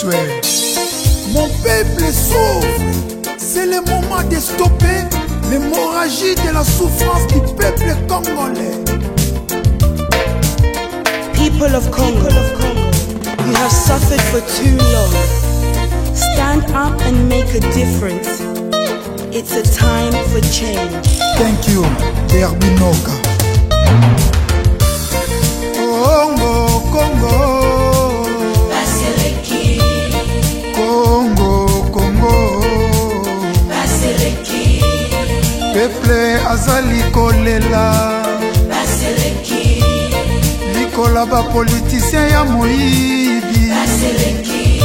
spirituel. Mon peuple souffre. C'est le moment de stopper l'hémorragie de la souffrance du peuple congolais. People of Congo, you have suffered for too long. Stand up and make a difference. It's a time for change. Thank you, Derbinoka. Congo, Congo. Baseleki. Congo, Congo. Baseleki. Peuple azali kolela. Baseleki. Likola ba politicien ya moyibi. Baseleki.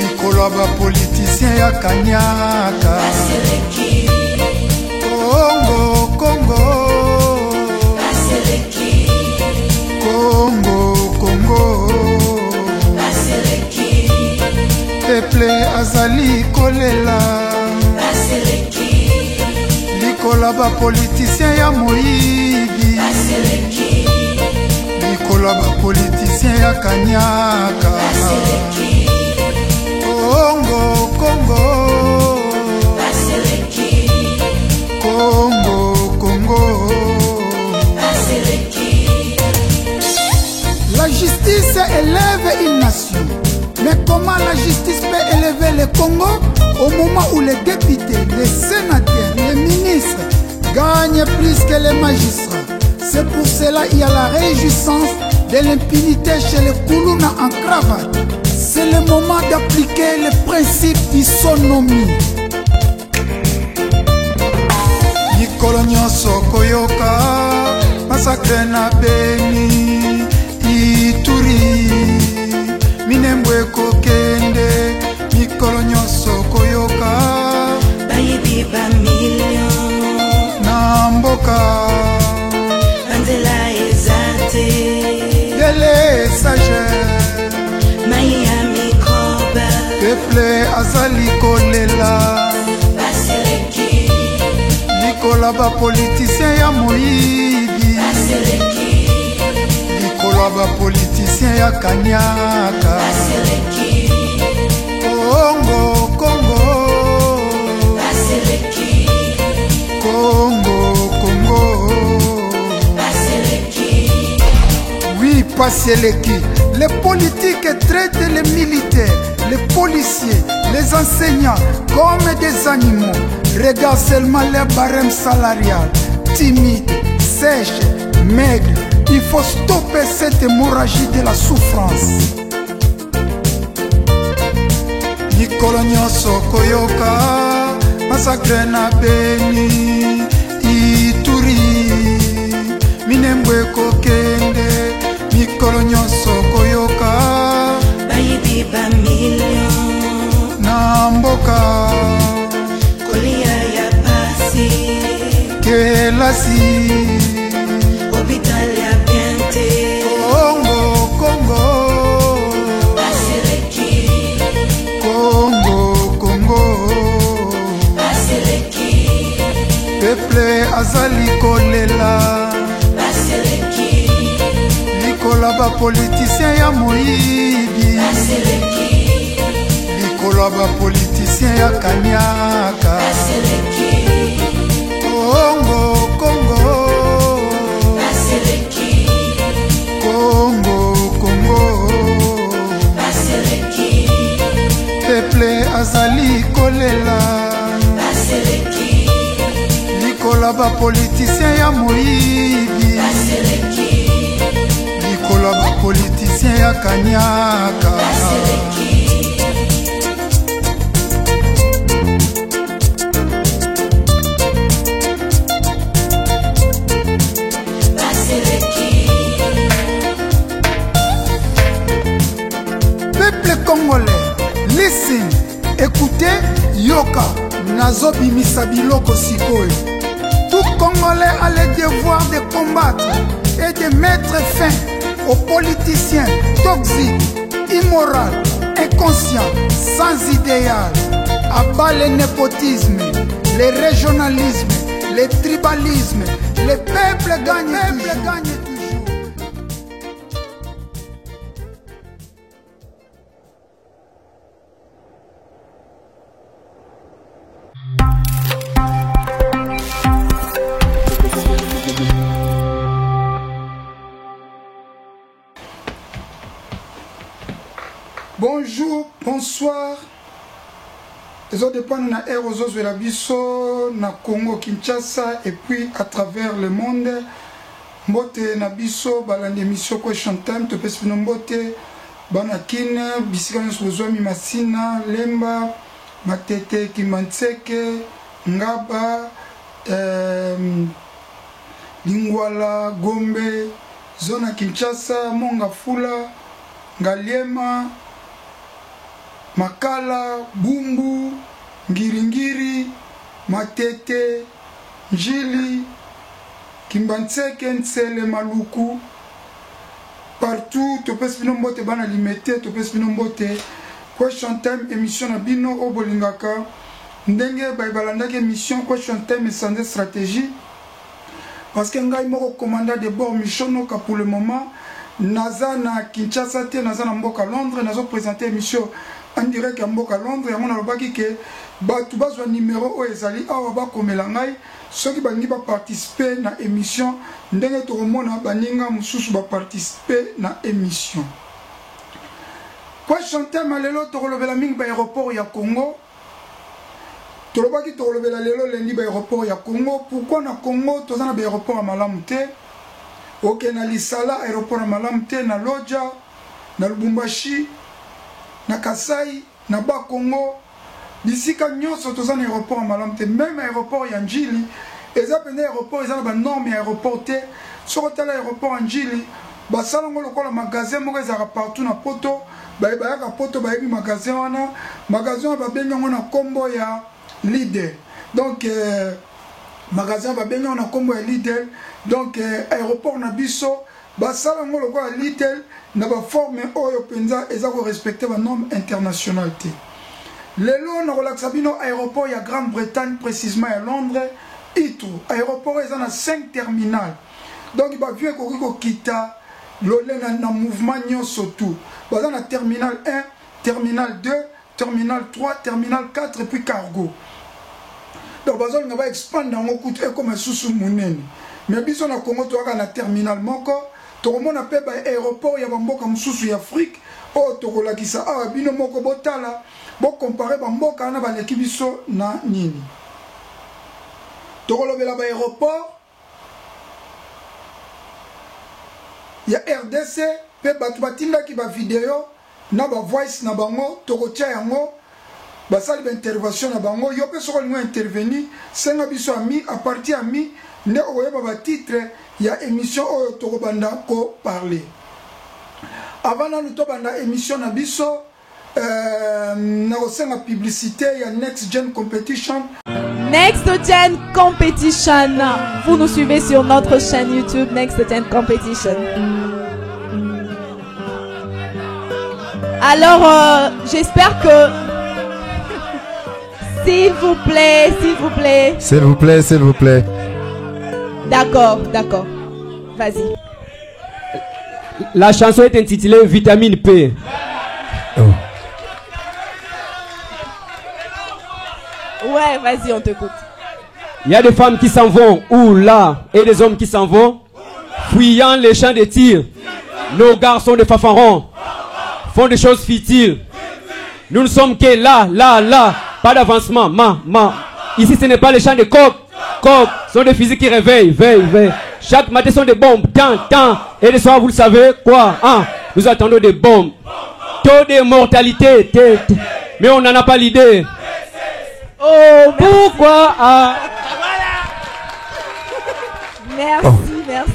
Likola ba politicien ya kanyaka. Baseleki. Congo, Congo. Baseleki. Congo, Congo. Baseleki. Peuple azali kolela. Baseleki. Likola ba politicien ya moyibi. Baseleki. Likola ba politicien ya kanyaka. Baseleki. Congo, Congo. Baseleki. Congo, Congo. Baseleki. La justice élève une nation. Mais comment la justice peut élever le Congo au moment où les députés, les sénateurs, les ministres gagnent plus que les magistrats? C'est pour cela qu'il y a la réjouissance de l'impunité chez les Koulouna en cravate. C'est le moment d'appliquer le principe d'isonomie. Mikolo nyonso koyoka masakre na Beni Ituri Minembwe kokende mikolo nyonso koyoka Bayibi ba million na mboka Andela ezate dele sage Miami Koba peuple azali kolela Baseleki. likola ba politicien ya moyibi Baseleki. likola ba politicien ya kanyaka Baseleki. Congo, Congo. Baseleki. Congo, Congo. Baseleki. Oui, Paseleki. Les politiques traitent les militaires, les policiers, les enseignants comme des animaux. Regarde seulement les barèmes salariales, timides, sèches, maigres. Il faut stopper cette hémorragie de la souffrance. Mikolo nyonso koyoka masakre na Beni Ituri Minembwe kokende mikolo nyonso koyoka Bayibi ba million na mboka Kolia ya pasi kelasi Hospital ya biente Congo, Congo. Baseleki. Congo, Congo. Baseleki. Peuple azali kolela Baseleki. likola ba politicien ya moyibi Baseleki. likola ba politicien ya kanyaka Baseleki. Congo, Congo. Baseleki. Congo, Congo. Baseleki. Peuple azali kolela Baseleki. likola ba politicien ya moyibi Baseleki. likola ba politicien ya kanyaka Baseleki. Baseleki. Peuple congolais, listen, écoutez, yoka, nazobimisa biloko sikoyo. Tout Congolais a le devoir de combattre et de mettre fin aux politiciens toxiques, immoraux, inconscients, sans idéal. Abat le népotisme, le régionalisme, le tribalisme. Le peuple gagne toujours. Bonjour, bonsoir. Les autres dépendent na air aux autres de la biso, na Congo, Kinshasa, et puis à travers le monde. Mbote na biso, balande émission Question Time, te pèse pino mbote, banakine, bisikane souzouami masina, lemba, matete, kimanseke, ngaba, lingwala, gombe, zona Kinshasa, monga fula, ngaliema, makala, bumbu, ngiringiri, matete, njili, kimbanseke, nsele, maluku, partout, topes bino mbote bana limete, topes bino mbote, Question Time, émission na bino obolingaka, ndenge baibalandaki émission Question Time et santé stratégie, parce que ngai moko commandant de bord Michonoka pour le moment, naza na Kinshasa te, naza na mboka Londres, nazo présenter émission en direct à mboka Londres, ya mona lobaki ke batu bazwa numéro o ezali awa bakomela ngai soki balingi baparticiper na émission ndenge tokomona baninga mosusu baparticiper na émission. Question Time lelo tokolobela mingi baéroport ya Congo, tolobaki tokolobela lelo lendi baéroport ya Congo. Pourquoi na Congo toza na baéroport ya malamu te? Ok, na Lisala aéroport ya malamu te, na Lodja, na Lubumbashi, na Kasai, na Bakongo, bisika nyonso toza na aéroport ya malamu te. Même aéroport ya Njili eza pene aéroport eza na banorme ya aéroport te. Soko tala aéroport ya Njili basala ngo lokola magasin moko ezalaka partout na poto, bayaka poto bayebi magasin wana, magasin wana babengi yango na kombo ya Lidl. Donc magasin babengi yango na kombo ya Lidl. Donc aéroport na biso basala ngo lokola Lidl na ba forme oyo penza eza ko respecter ba normes internationales te. Lelo na relaxa bino aéroport ya Grande-Bretagne, précisément à Londres, Heathrow. Aéroport eza na 5 terminales. Donc ba vieux ko kita lolena na mouvement nyonso tout. Baza na terminal 1, terminal 2, terminal 3, terminal 4 et puis cargo. Donc bazol nga ba expand en okutu e comme susu munene. Mais biso na Congo to na terminal moko, to mona pe ba aéroport ya bamboka mususu ya Afrique, o to kolakisa awa bino moko botala, bo comparer bamboka na ba leki biso na nini. To kolobela ba aéroport ya RDC pe batu batinda ki ba vidéo na ba voice na bango to kotia yango basali ba intervention na bango yo pe soko lingo intervenir senga biso ami à partir ami ne oyeba ba titre ya émission oyo to banda ko parler avant na to banda émission na biso na osenga publicité ya Next Gen Competition. Next Gen Competition. Vous nous suivez sur notre chaîne YouTube Next Gen Competition. Alors, j'espère que... S'il vous plaît, s'il vous plaît. S'il vous plaît, s'il vous plaît. D'accord, d'accord. Vas-y. La chanson est intitulée Vitamine P. Oh. Ouais, vas-y, on t'écoute. Il y a des femmes qui s'en vont, ou là, et des hommes qui s'en vont, fuyant les champs de tir. Nos garçons de fanfarons font des choses futiles. Nous ne sommes que là, pas d'avancement, Ici, ce n'est pas les champs de coq. Ce sont des fusils qui réveillent, veillent. Chaque matin, ce sont des bombes, tant. Et le soir, vous le savez, quoi, hein? Nous attendons des bombes. Taux de mortalité, mais on n'en a pas l'idée. Oh, pourquoi Merci.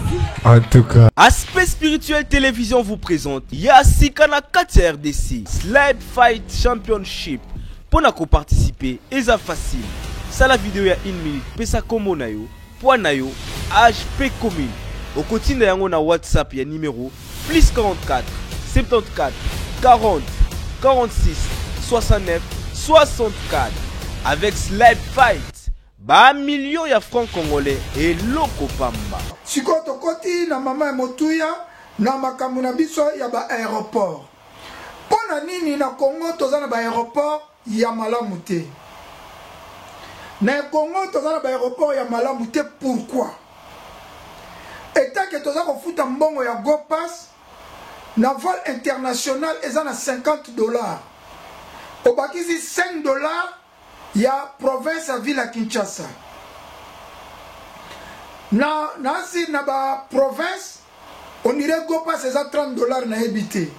En tout cas. Aspect spirituel télévision vous présente Yasikana 4 RDC Slide Fight Championship. Pour nous participer, c'est facile. Ça la vidéo ya 1 minute. Pesa komo na yo, point na yo, HP commune. Au quotidien yango na WhatsApp ya numéro +44 74 40 46 69 64. Avec Slide Fight, ba million ya francs congolais et loko pamba. Sikoto koti na mama ya motuya na makambo na biso ya ba aéroport. Pona nini na Congo toza na ba aéroport ya malamu te. Na Congo toza na ba aéroport ya malamu te, pourquoi? Eta que toza ko futa mbongo ya Go Pass na vol international eza na $50. Obakisi $5 ya province ya ville ya Kinshasa. Nasi na ba province on dirait GoPass eza $30 na habité.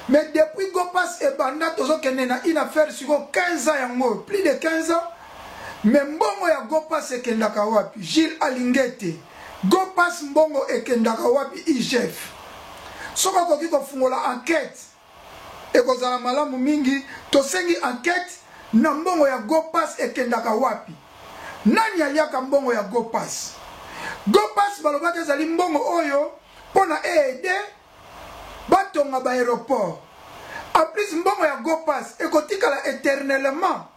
Mais depuis GoPass et banda tozo kene na une affaire sur 15 ans yango, plus de 15 ans. Mais mbongo ya GoPass ekendaka wapi? Gilles Alingete. GoPass mbongo ekendaka wapi IGF. Soka koki kofungola enquête. Ekozala malamu mingi tosengi enquête na mbongo ya GoPass ekendaka wapi. Nani aliaka mbongo ya GoPass? GoPass balobaka ezali mbongo oyo pona aider batonga ba aéroport. En plus mbongo ya GoPass ekotikala éternellement.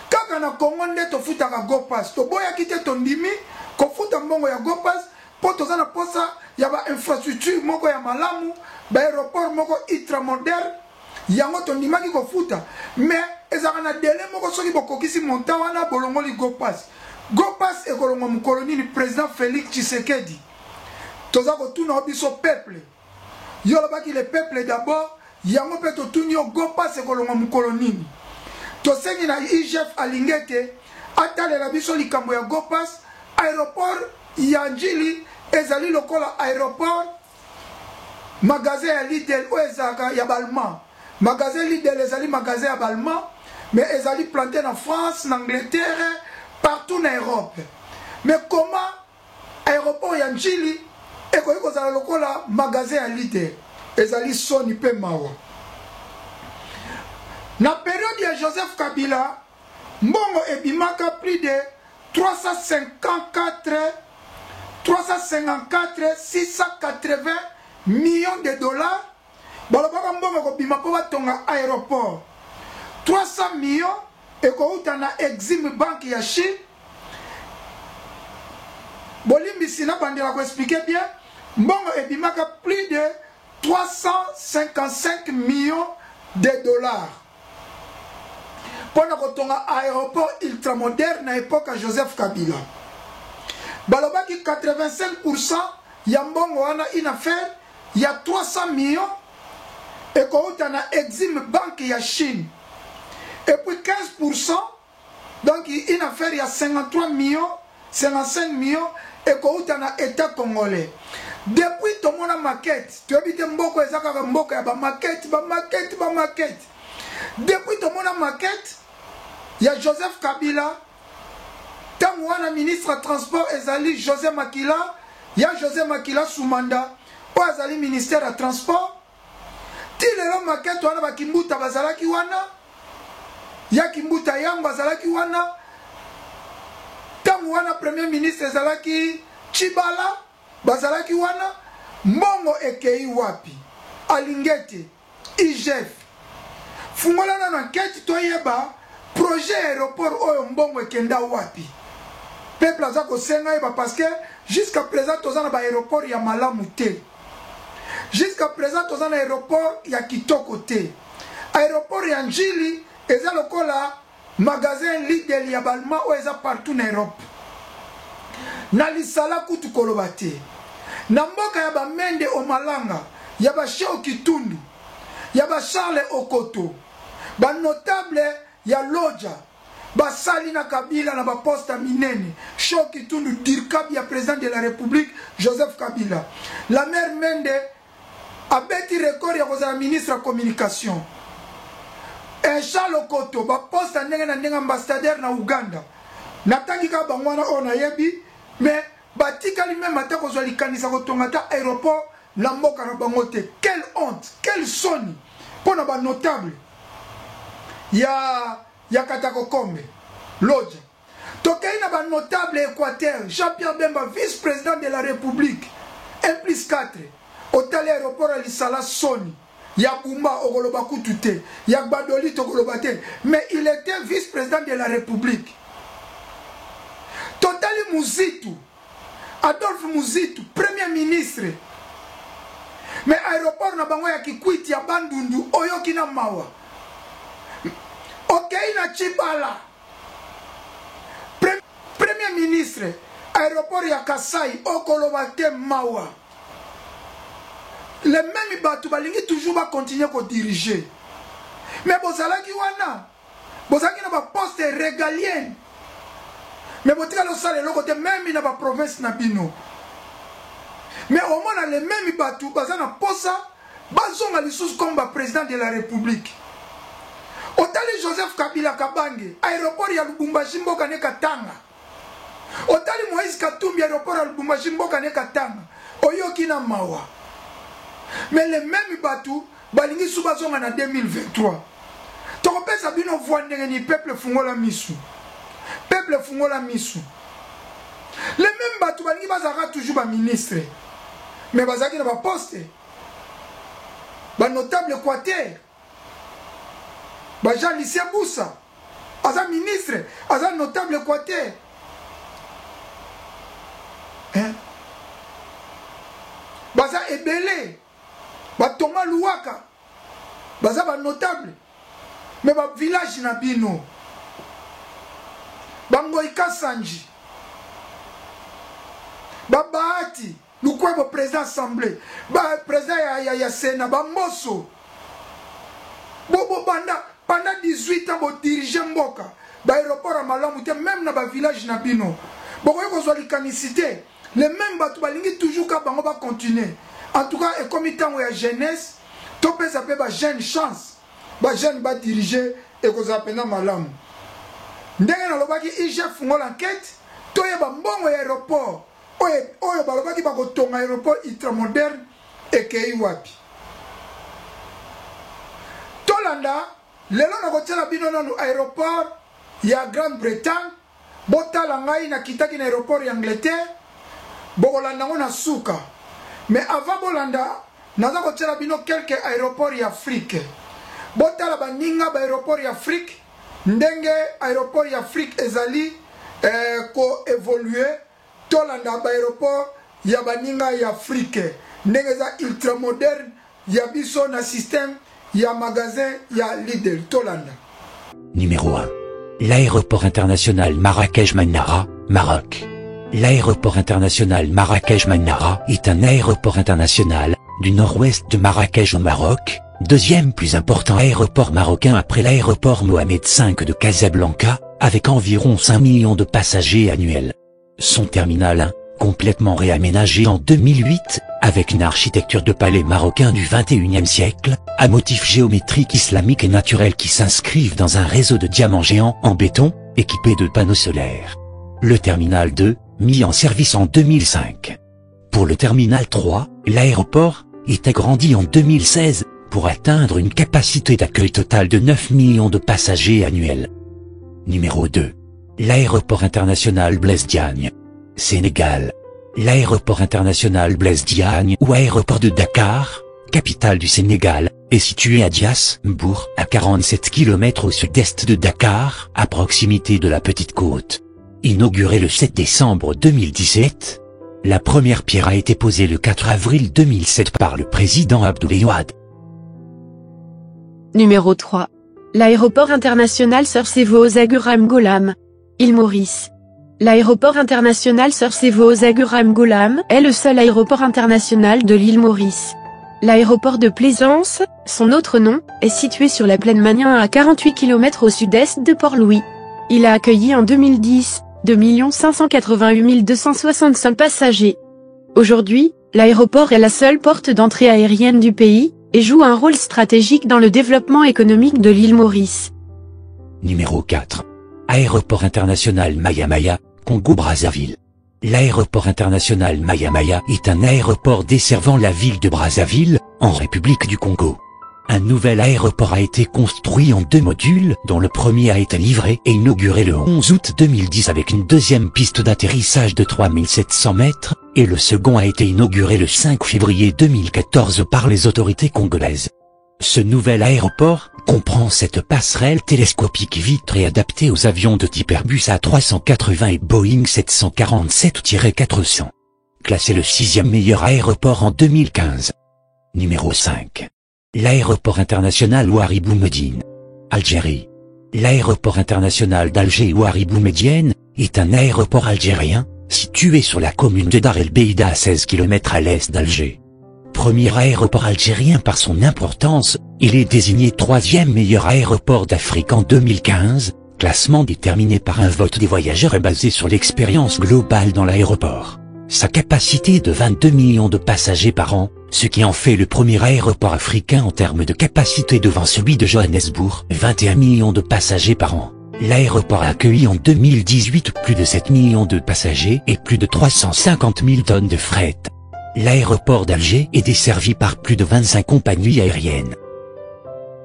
Kaka na Congo nde tofutaka GoPass. Toboya kite tondimi kofuta mbongo ya GoPass po tozana posa ya ba infrastructure moko ya malamu, ba aéroport moko ultra moderne. Yango tondimaki kofuta. Mais ezaka na délai moko soki bokokisi montant wana bolongoli GoPass. GoPass ekolongo mukoloni ni président Félix Tshisekedi. Toza kotuna biso peuple. Yolobaki le peuple d'abord, yango pe totuni yo GoPass ekolongo mukoloni. Tosengi na IGF Alingete atalela biso likambo ya GoPass. Aéroport ya Njili ezali lokola aéroport magasin ya Lidl o ezaka ya Balma. Magasin Lidl ezali magasin ya Balma, mais ezali planté en France, en Angleterre, partout en Europe. Mais comment aéroport ya Njili ekoki kozala lokola magasin ya Lidl? Ezali soni pe mawa. Na période ya Joseph Kabila, mbongo ebimaka plus de 680 millions de dollars. Balobaka mbongo kobima po batonga aéroport. 300 millions ekouta na Exim Bank ya Chine. Bolimbisi na bandela ko expliquer bien. Mbongo ebimaka plus de 355 millions de dollars. Pendant qu'on a un aéroport ultramoderne à l'époque à Joseph Kabila. Balobaki 85% Yambongo wana une affaire, il y a 300 millions et qu'on a Exim Bank ya Chine. Et puis 15%, donc une affaire il y a 53 millions, 55 millions et qu'on a État congolais. Depuis tout le monde a maquette, tu habites Mboko et Zaka Mboko, ba maquette. Depuis tout le monde a maquette, il y a Joseph Kabila, Tamouana ministre transport ezali José Makila, il y a José Makila sous mandat, ou ezali ministère de transport. Tilelo maquette wana ba Kimbuta bazalaki wana, ya Kimbuta yang bazalaki wana. Tamouana premier ministre ezalaki Chibala bazalaki wana. Mbongo ekei wapi? Alingete, IGF. Fungola na enquête toyeba projet aéroport oyo mbongo ekenda wapi. Peuple aza ko senga eba parce que jusqu'à présent tozana ba aéroport ya malamu te. Jusqu'à présent tozana aéroport ya kitoko te. Aéroport ya Njili eza lokola magasin Lidl ya Balma o eza partout en Europe. Na lisala kutu koloba te. Na mboka ya ba Mende o Malanga, ya ba Cheo Kitundu, ya ba Charles Okoto, ba notable ya Loja, ba Salina Kabila na ba posta minene, Cheo Kitundu Dirkabi ya président de la République Joseph Kabila. La mère Mende a beti record ya kozala ministre de communication. Et Charles Okoto ba posta ndenge na ndenge ambassadeur na Uganda. Natangi ka bangwana ona yebi, mais batikali même ata kozwa likanisa kotongata aéroport na mboka na bango te. Quelle honte, quelle soni pour na ba notable ya Katako Kombe Lodja. Tokei na ba notable Équateur, Jean-Pierre Bemba, vice-président de la République, 1+4 hôtel aéroport à Lisala Soni. Ya Bumba Ogoloba Kutute, ya Badoli Togolobate, mais il était vice-président de la République. Totali Muzitu, Adolphe Muzitu, premier ministre. Mais aéroport na bango ya Kikwiti ya Bandundu, Oyoki na Mawa. Okei na Chibala. Premier ministre, aéroport ya Kasai, Okolobate Mawa. les mêmes bateaux balingi toujours va continuer à diriger. Mais bozalaki wana, bozalaki na ba poste régalienne. Mais botika lo sale lo côté même na ba province na bino. Mais au moins les mêmes bateaux bazana posa bazonga lisusu comme ba président de la République. Otali Joseph Kabila Kabange, aéroport ya Lubumbashi mboka ne Katanga. Otali Moïse Katumbi, aéroport ya Lubumbashi mboka ne Katanga. Oyoki na mawa. Mais les mêmes bateaux balingi subazonga na 2023. Tokopesa bino voandenge ni peuple fungola misu. Peuple fungola misu. Les mêmes bateaux balingi bazaka toujours ba ministre. Mais bazaki na ba poste. Ba notable Équateur. Ba Jean Lucien Boussa. Aza ministre, aza notable Équateur. Hein? Baza Ebele. Ba Thomas Louaka. Baza ba notable. Mais ba village na bino. Ba Ngoïka Sanji. Ba Bahati. Lukwebo président assemblée. Ba président ya Sénat. Ba Mosso. Bobo banda. Pendant 18 ans, vous dirigez Mboka. Ba aéroport à Malamu. Même dans ba village na bino. Bon, vous avez l'ikanicité. Les mêmes bateaux balingi toujours ka bango va continuer. En tout cas, et comme il y a jeunesse, tout peut s'appeler ba jeune chance. Ba jeune va diriger et vous appelez Malamu. Ndenge na lobaki IGF font l'enquête. Tout y a bon aéroport. Oye ba lobaki ba ko tonga aéroport ultramoderne et kei wapi. Tolanda, lelo na ko tela bino na aéroport ya Grande-Bretagne. Botala ngai na kitaki na aéroport ya Angleterre. Bokolanda ngo na suka. Mais avant bolanda, naza ko tela bino quelques aéroports ya Afrique. Botala baninga ba aéroport ya Afrique. Ndenge aéroport ya Afrique ezali ko évoluer. Tolanda ba aéroport ya baninga ya Afrique. Ndenge za ultramoderne ya biso na système ya magasin ya Lidl. Tolanda. Numéro 1. L'aéroport international Marrakech-Manara, Maroc. L'aéroport international Marrakech-Manara est un aéroport international du nord-ouest de Marrakech au Maroc, deuxième plus important aéroport marocain après l'aéroport Mohamed V de Casablanca, avec environ 5 millions de passagers annuels. Son terminal 1, complètement réaménagé en 2008, avec une architecture de palais marocain du XXIe siècle, à motifs géométriques islamiques et naturels qui s'inscrivent dans un réseau de diamants géants en béton, équipé de panneaux solaires. Le terminal 2, mis en service en 2005. Pour le terminal 3, l'aéroport est agrandi en 2016, pour atteindre une capacité d'accueil totale de 9 millions de passagers annuels. Numéro 2. L'aéroport international Blaise Diagne. Sénégal. L'aéroport international Blaise Diagne ou aéroport de Dakar, capitale du Sénégal, est situé à Dias, Mbour, à 47 km au sud-est de Dakar, à proximité de la Petite Côte. Inauguré le 7 décembre 2017, la première pierre a été posée le 4 avril 2007 par le président Abdoulaye Wade. Numéro 3. L'aéroport international Sir Sevo Zaguram Gholam. Île Maurice. L'aéroport international Sir Sevo Zaguram Gholam est le seul aéroport international de l'île Maurice. L'aéroport de Plaisance, son autre nom, est situé sur la plaine Magnin à 48 km au sud-est de Port-Louis. Il a accueilli en 2010 2 588 265 passagers. Aujourd'hui, l'aéroport est la seule porte d'entrée aérienne du pays, et joue un rôle stratégique dans le développement économique de l'île Maurice. Numéro 4. Aéroport international Maya-Maya, Congo-Brazzaville. L'aéroport international Maya-Maya est un aéroport desservant la ville de Brazzaville, en République du Congo. Un nouvel aéroport a été construit en 2 modules, dont le premier a été livré et inauguré le 11 août 2010 avec une deuxième piste d'atterrissage de 3700 mètres, et le second a été inauguré le 5 février 2014 par les autorités congolaises. Ce nouvel aéroport comprend cette passerelle télescopique vitrée adaptée aux avions de type Airbus A380 et Boeing 747-400. Classé le 6e meilleur aéroport en 2015. Numéro 5. L'aéroport international Ouaribou Médine. Algérie. L'aéroport international d'Alger Ouaribou Médienne est un aéroport algérien, situé sur la commune de Dar el Beida à 16 km à l'est d'Alger. premier aéroport algérien par son importance, il est désigné 3e meilleur aéroport d'Afrique en 2015, classement déterminé par un vote des voyageurs et basé sur l'expérience globale dans l'aéroport. Sa capacité est de 22 millions de passagers par an, ce qui en fait le premier aéroport africain en termes de capacité devant celui de Johannesburg, 21 millions de passagers par an. L'aéroport a accueilli en 2018 plus de 7 millions de passagers et plus de 350 000 tonnes de fret. L'aéroport d'Alger est desservi par plus de 25 compagnies aériennes.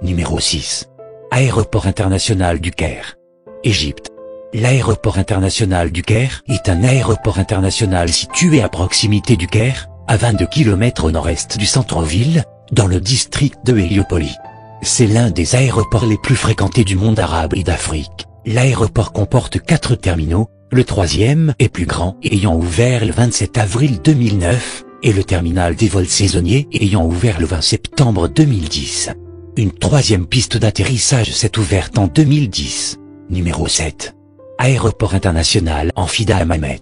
Numéro 6. Aéroport international du Caire. Égypte. L'aéroport international du Caire est un aéroport international situé à proximité du Caire, à 22 km au nord-est du centre-ville, dans le district de Héliopolis. C'est l'un des aéroports les plus fréquentés du monde arabe et d'Afrique. L'aéroport comporte 4 terminaux, le 3e est plus grand, ayant ouvert le 27 avril 2009, et le terminal des vols saisonniers ayant ouvert le 20 septembre 2010. Une 3e piste d'atterrissage s'est ouverte en 2010. Numéro 7. Aéroport international Amfida Hammamet.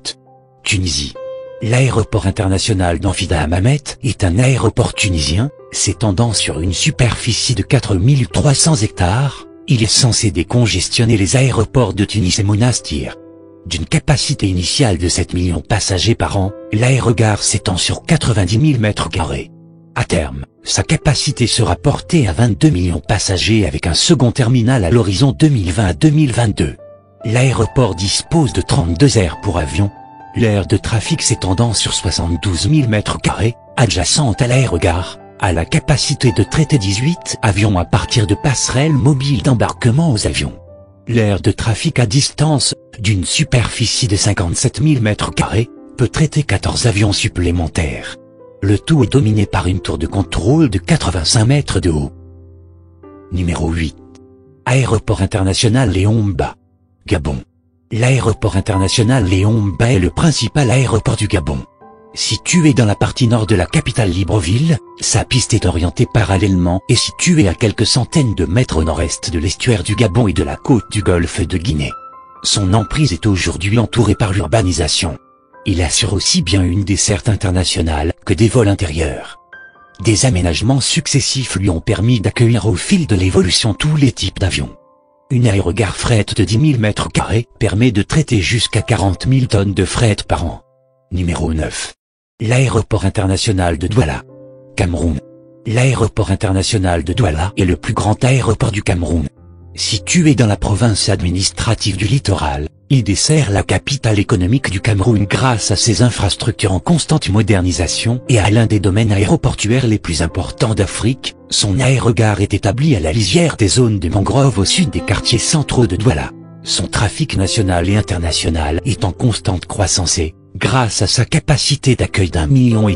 Tunisie. L'aéroport international d'Amfida Hammamet est un aéroport tunisien, s'étendant sur une superficie de 4300 hectares, il est censé décongestionner les aéroports de Tunis et Monastir. D'une capacité initiale de 7 millions de passagers par an, l'aérogare s'étend sur 90 000 m². À terme, sa capacité sera portée à 22 millions de passagers avec un second terminal à l'horizon 2020 à 2022. L'aéroport dispose de 32 aires pour avions, l'aire de trafic s'étendant sur 72 000 m², adjacente à l'aérogare, a la capacité de traiter 18 avions à partir de passerelles mobiles d'embarquement aux avions. L'aire de trafic à distance, d'une superficie de 57 000 m², peut traiter 14 avions supplémentaires. Le tout est dominé par une tour de contrôle de 85 mètres de haut. Numéro 8. Aéroport international Léon Mba. Gabon. L'aéroport international Léon Mba est le principal aéroport du Gabon. Situé dans la partie nord de la capitale Libreville, sa piste est orientée parallèlement et située à quelques centaines de mètres au nord-est de l'estuaire du Gabon et de la côte du golfe de Guinée. Son emprise est aujourd'hui entourée par l'urbanisation. Il assure aussi bien une desserte internationale que des vols intérieurs. Des aménagements successifs lui ont permis d'accueillir au fil de l'évolution tous les types d'avions. Une aérogare fret de 10 000 m² permet de traiter jusqu'à 40 000 tonnes de fret par an. Numéro 9. L'aéroport international de Douala. Cameroun. L'aéroport international de Douala est le plus grand aéroport du Cameroun. Situé dans la province administrative du littoral, il dessert la capitale économique du Cameroun grâce à ses infrastructures en constante modernisation et à l'un des domaines aéroportuaires les plus importants d'Afrique. Son aérogare est établi à la lisière des zones de mangroves au sud des quartiers centraux de Douala. Son trafic national et international est en constante croissance et, grâce à sa capacité d'accueil d'1,5 million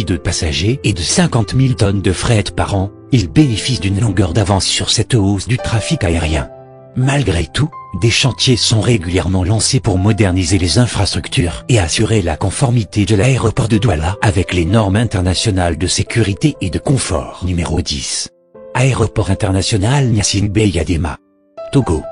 de passagers et de 50 000 tonnes de fret par an, il bénéficie d'une longueur d'avance sur cette hausse du trafic aérien. Malgré tout, des chantiers sont régulièrement lancés pour moderniser les infrastructures et assurer la conformité de l'aéroport de Douala avec les normes internationales de sécurité et de confort. Numéro 10. Aéroport international Gnassingbé Eyadema. Togo.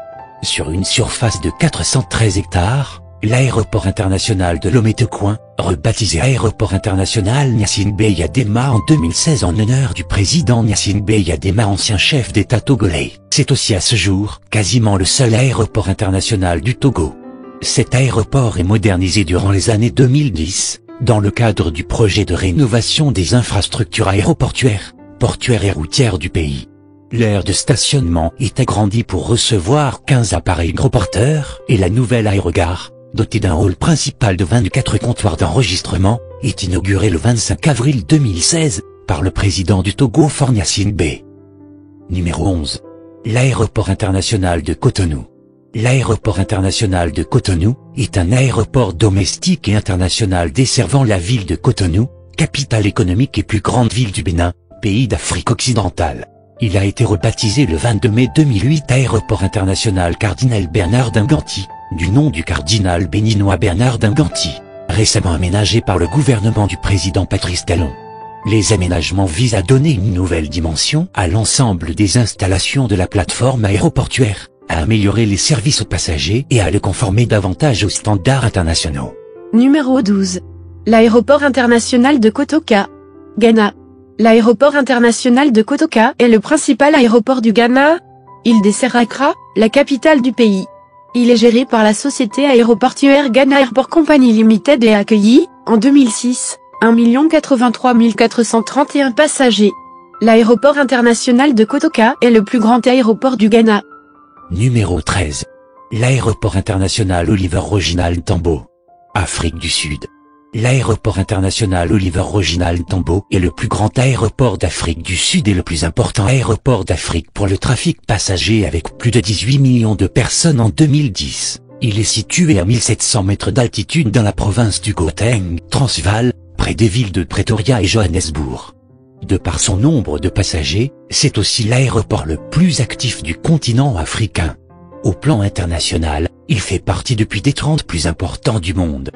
Sur une surface de 413 hectares, l'aéroport international de Lomé-Tokoin, rebaptisé aéroport international Gnassingbé Eyadema en 2016 en honneur du président Gnassingbé Eyadema, ancien chef d'État togolais. C'est aussi à ce jour quasiment le seul aéroport international du Togo. Cet aéroport est modernisé durant les années 2010, dans le cadre du projet de rénovation des infrastructures aéroportuaires, portuaires et routières du pays. L'aire de stationnement est agrandie pour recevoir 15 appareils gros porteurs et la nouvelle aérogare, dotée d'un hall principal de 24 comptoirs d'enregistrement, est inaugurée le 25 avril 2016 par le président du Togo Faure Gnassingbé. Numéro 11. L'aéroport international de Cotonou. L'aéroport international de Cotonou est un aéroport domestique et international desservant la ville de Cotonou, capitale économique et plus grande ville du Bénin, pays d'Afrique occidentale. Il a été rebaptisé le 22 mai 2008 Aéroport international Cardinal Bernard d'Inganti, du nom du cardinal béninois Bernard d'Inganti, récemment aménagé par le gouvernement du président Patrice Talon. Les aménagements visent à donner une nouvelle dimension à l'ensemble des installations de la plateforme aéroportuaire, à améliorer les services aux passagers et à le conformer davantage aux standards internationaux. Numéro 12. L'aéroport international de Kotoka. Ghana. L'aéroport international de Kotoka est le principal aéroport du Ghana. Il dessert Accra, la capitale du pays. Il est géré par la société aéroportuaire Ghana Airport Company Limited et a accueilli, en 2006, 1 083 431 passagers. L'aéroport international de Kotoka est le plus grand aéroport du Ghana. Numéro 13. L'aéroport international Oliver Roginal Tambo. Afrique du Sud. L'aéroport international Oliver Roginal Tambo est le plus grand aéroport d'Afrique du Sud et le plus important aéroport d'Afrique pour le trafic passager avec plus de 18 millions de personnes en 2010. Il est situé à 1700 mètres d'altitude dans la province du Gauteng, Transvaal, près des villes de Pretoria et Johannesburg. De par son nombre de passagers, c'est aussi l'aéroport le plus actif du continent africain. Au plan international, il fait partie depuis des 30 plus importants du monde.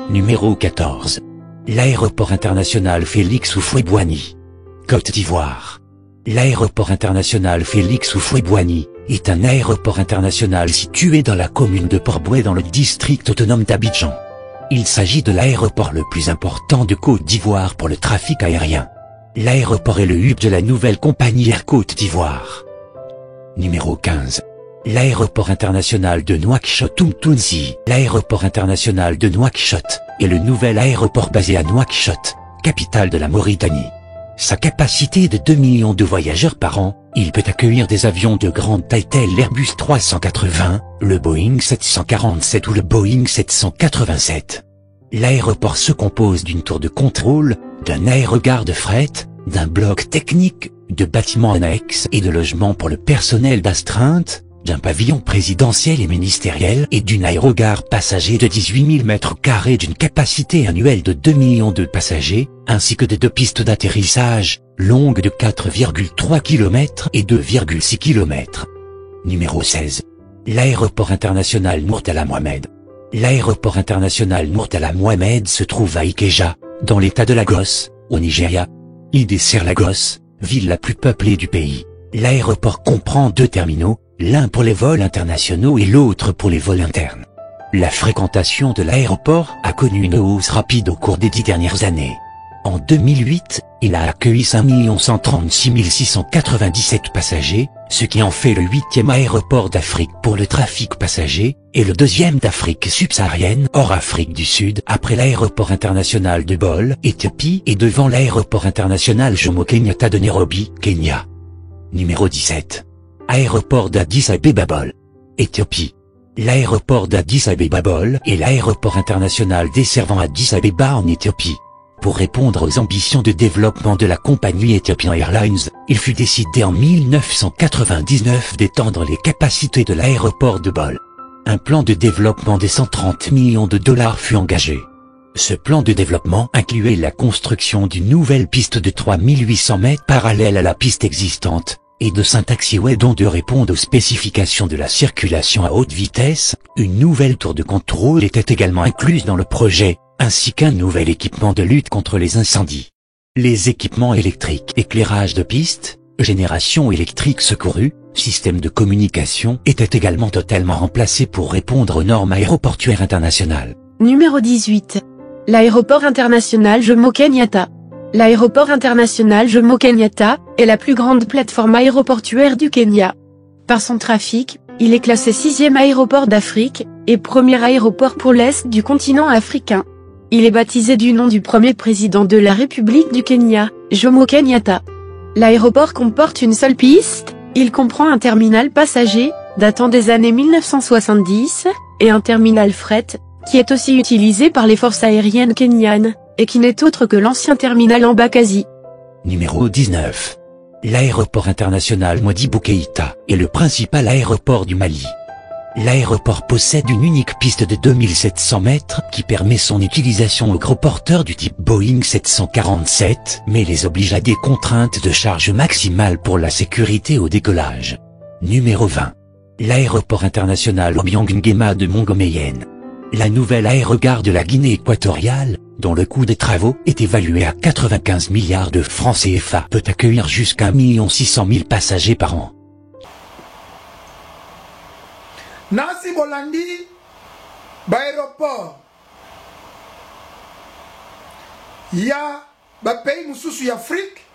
Numéro 14. L'aéroport international Félix Houphouët-Boigny. Côte d'Ivoire. L'aéroport international Félix Houphouët-Boigny est un aéroport international situé dans la commune de Port-Bouët dans le district autonome d'Abidjan. Il s'agit de l'aéroport le plus important de Côte d'Ivoire pour le trafic aérien. L'aéroport est le hub de la nouvelle compagnie Air Côte d'Ivoire. Numéro 15. L'aéroport international de Nouakchott-Oumtounsy. L'aéroport international de Nouakchott est le nouvel aéroport basé à Nouakchott, capitale de la Mauritanie. Sa capacité de 2 millions de voyageurs par an, il peut accueillir des avions de grande taille tels l'Airbus 380, le Boeing 747 ou le Boeing 787. L'aéroport se compose d'une tour de contrôle, d'un aérogare de fret, d'un bloc technique, de bâtiments annexes et de logements pour le personnel d'astreinte, d'un pavillon présidentiel et ministériel et d'une aérogare passager de 18 000 m² d'une capacité annuelle de 2 millions de passagers, ainsi que de 2 pistes d'atterrissage, longues de 4,3 km et 2,6 km. Numéro 16. L'aéroport international Murtala Mohamed. L'aéroport international Murtala Mohamed se trouve à Ikeja, dans l'état de Lagos, au Nigeria. Il dessert Lagos, ville la plus peuplée du pays. L'aéroport comprend 2 terminaux, l'un pour les vols internationaux et l'autre pour les vols internes. La fréquentation de l'aéroport a connu une hausse rapide au cours des 10 dernières années. En 2008, il a accueilli 5 136 697 passagers, ce qui en fait le 8e aéroport d'Afrique pour le trafic passager, et le 2e d'Afrique subsaharienne hors Afrique du Sud après l'aéroport international de Bole, Éthiopie et devant l'aéroport international Jomo Kenyatta de Nairobi, Kenya. Numéro 17. Aéroport d'Addis Abeba Bole, Éthiopie. L'aéroport d'Addis Abeba Bole est l'aéroport international desservant Addis Abeba en Éthiopie. Pour répondre aux ambitions de développement de la compagnie Ethiopian Airlines, il fut décidé en 1999 d'étendre les capacités de l'aéroport de Bole. Un plan de développement de 130 millions de dollars fut engagé. Ce plan de développement incluait la construction d'une nouvelle piste de 3800 mètres parallèle à la piste existante, et de 5 taxiways dont 2 répondent aux spécifications de la circulation à haute vitesse. Une nouvelle tour de contrôle était également incluse dans le projet, ainsi qu'un nouvel équipement de lutte contre les incendies. Les équipements électriques, éclairage de piste, génération électrique secourue, système de communication étaient également totalement remplacés pour répondre aux normes aéroportuaires internationales. Numéro 18. L'aéroport international Jomo Kenyatta. L'aéroport international Jomo Kenyatta est la plus grande plateforme aéroportuaire du Kenya. Par son trafic, il est classé 6e aéroport d'Afrique, et premier aéroport pour l'Est du continent africain. Il est baptisé du nom du premier président de la République du Kenya, Jomo Kenyatta. L'aéroport comporte une seule piste, il comprend un terminal passager, datant des années 1970, et un terminal fret, qui est aussi utilisé par les forces aériennes kenyanes, et qui n'est autre que l'ancien terminal Embakasi. Numéro 19. L'aéroport international Modibo Keïta est le principal aéroport du Mali. L'aéroport possède une unique piste de 2700 mètres qui permet son utilisation aux gros porteurs du type Boeing 747, mais les oblige à des contraintes de charge maximale pour la sécurité au décollage. Numéro 20. L'aéroport international Obiang Nguema de Montgomeyen. La nouvelle aérogare de la Guinée équatoriale, dont le coût des travaux est évalué à 95 milliards de francs CFA, peut accueillir jusqu'à 1 600 000 passagers par an. Nasi Bolandi, aéroport. Il y a des pays mususu d'Afrique,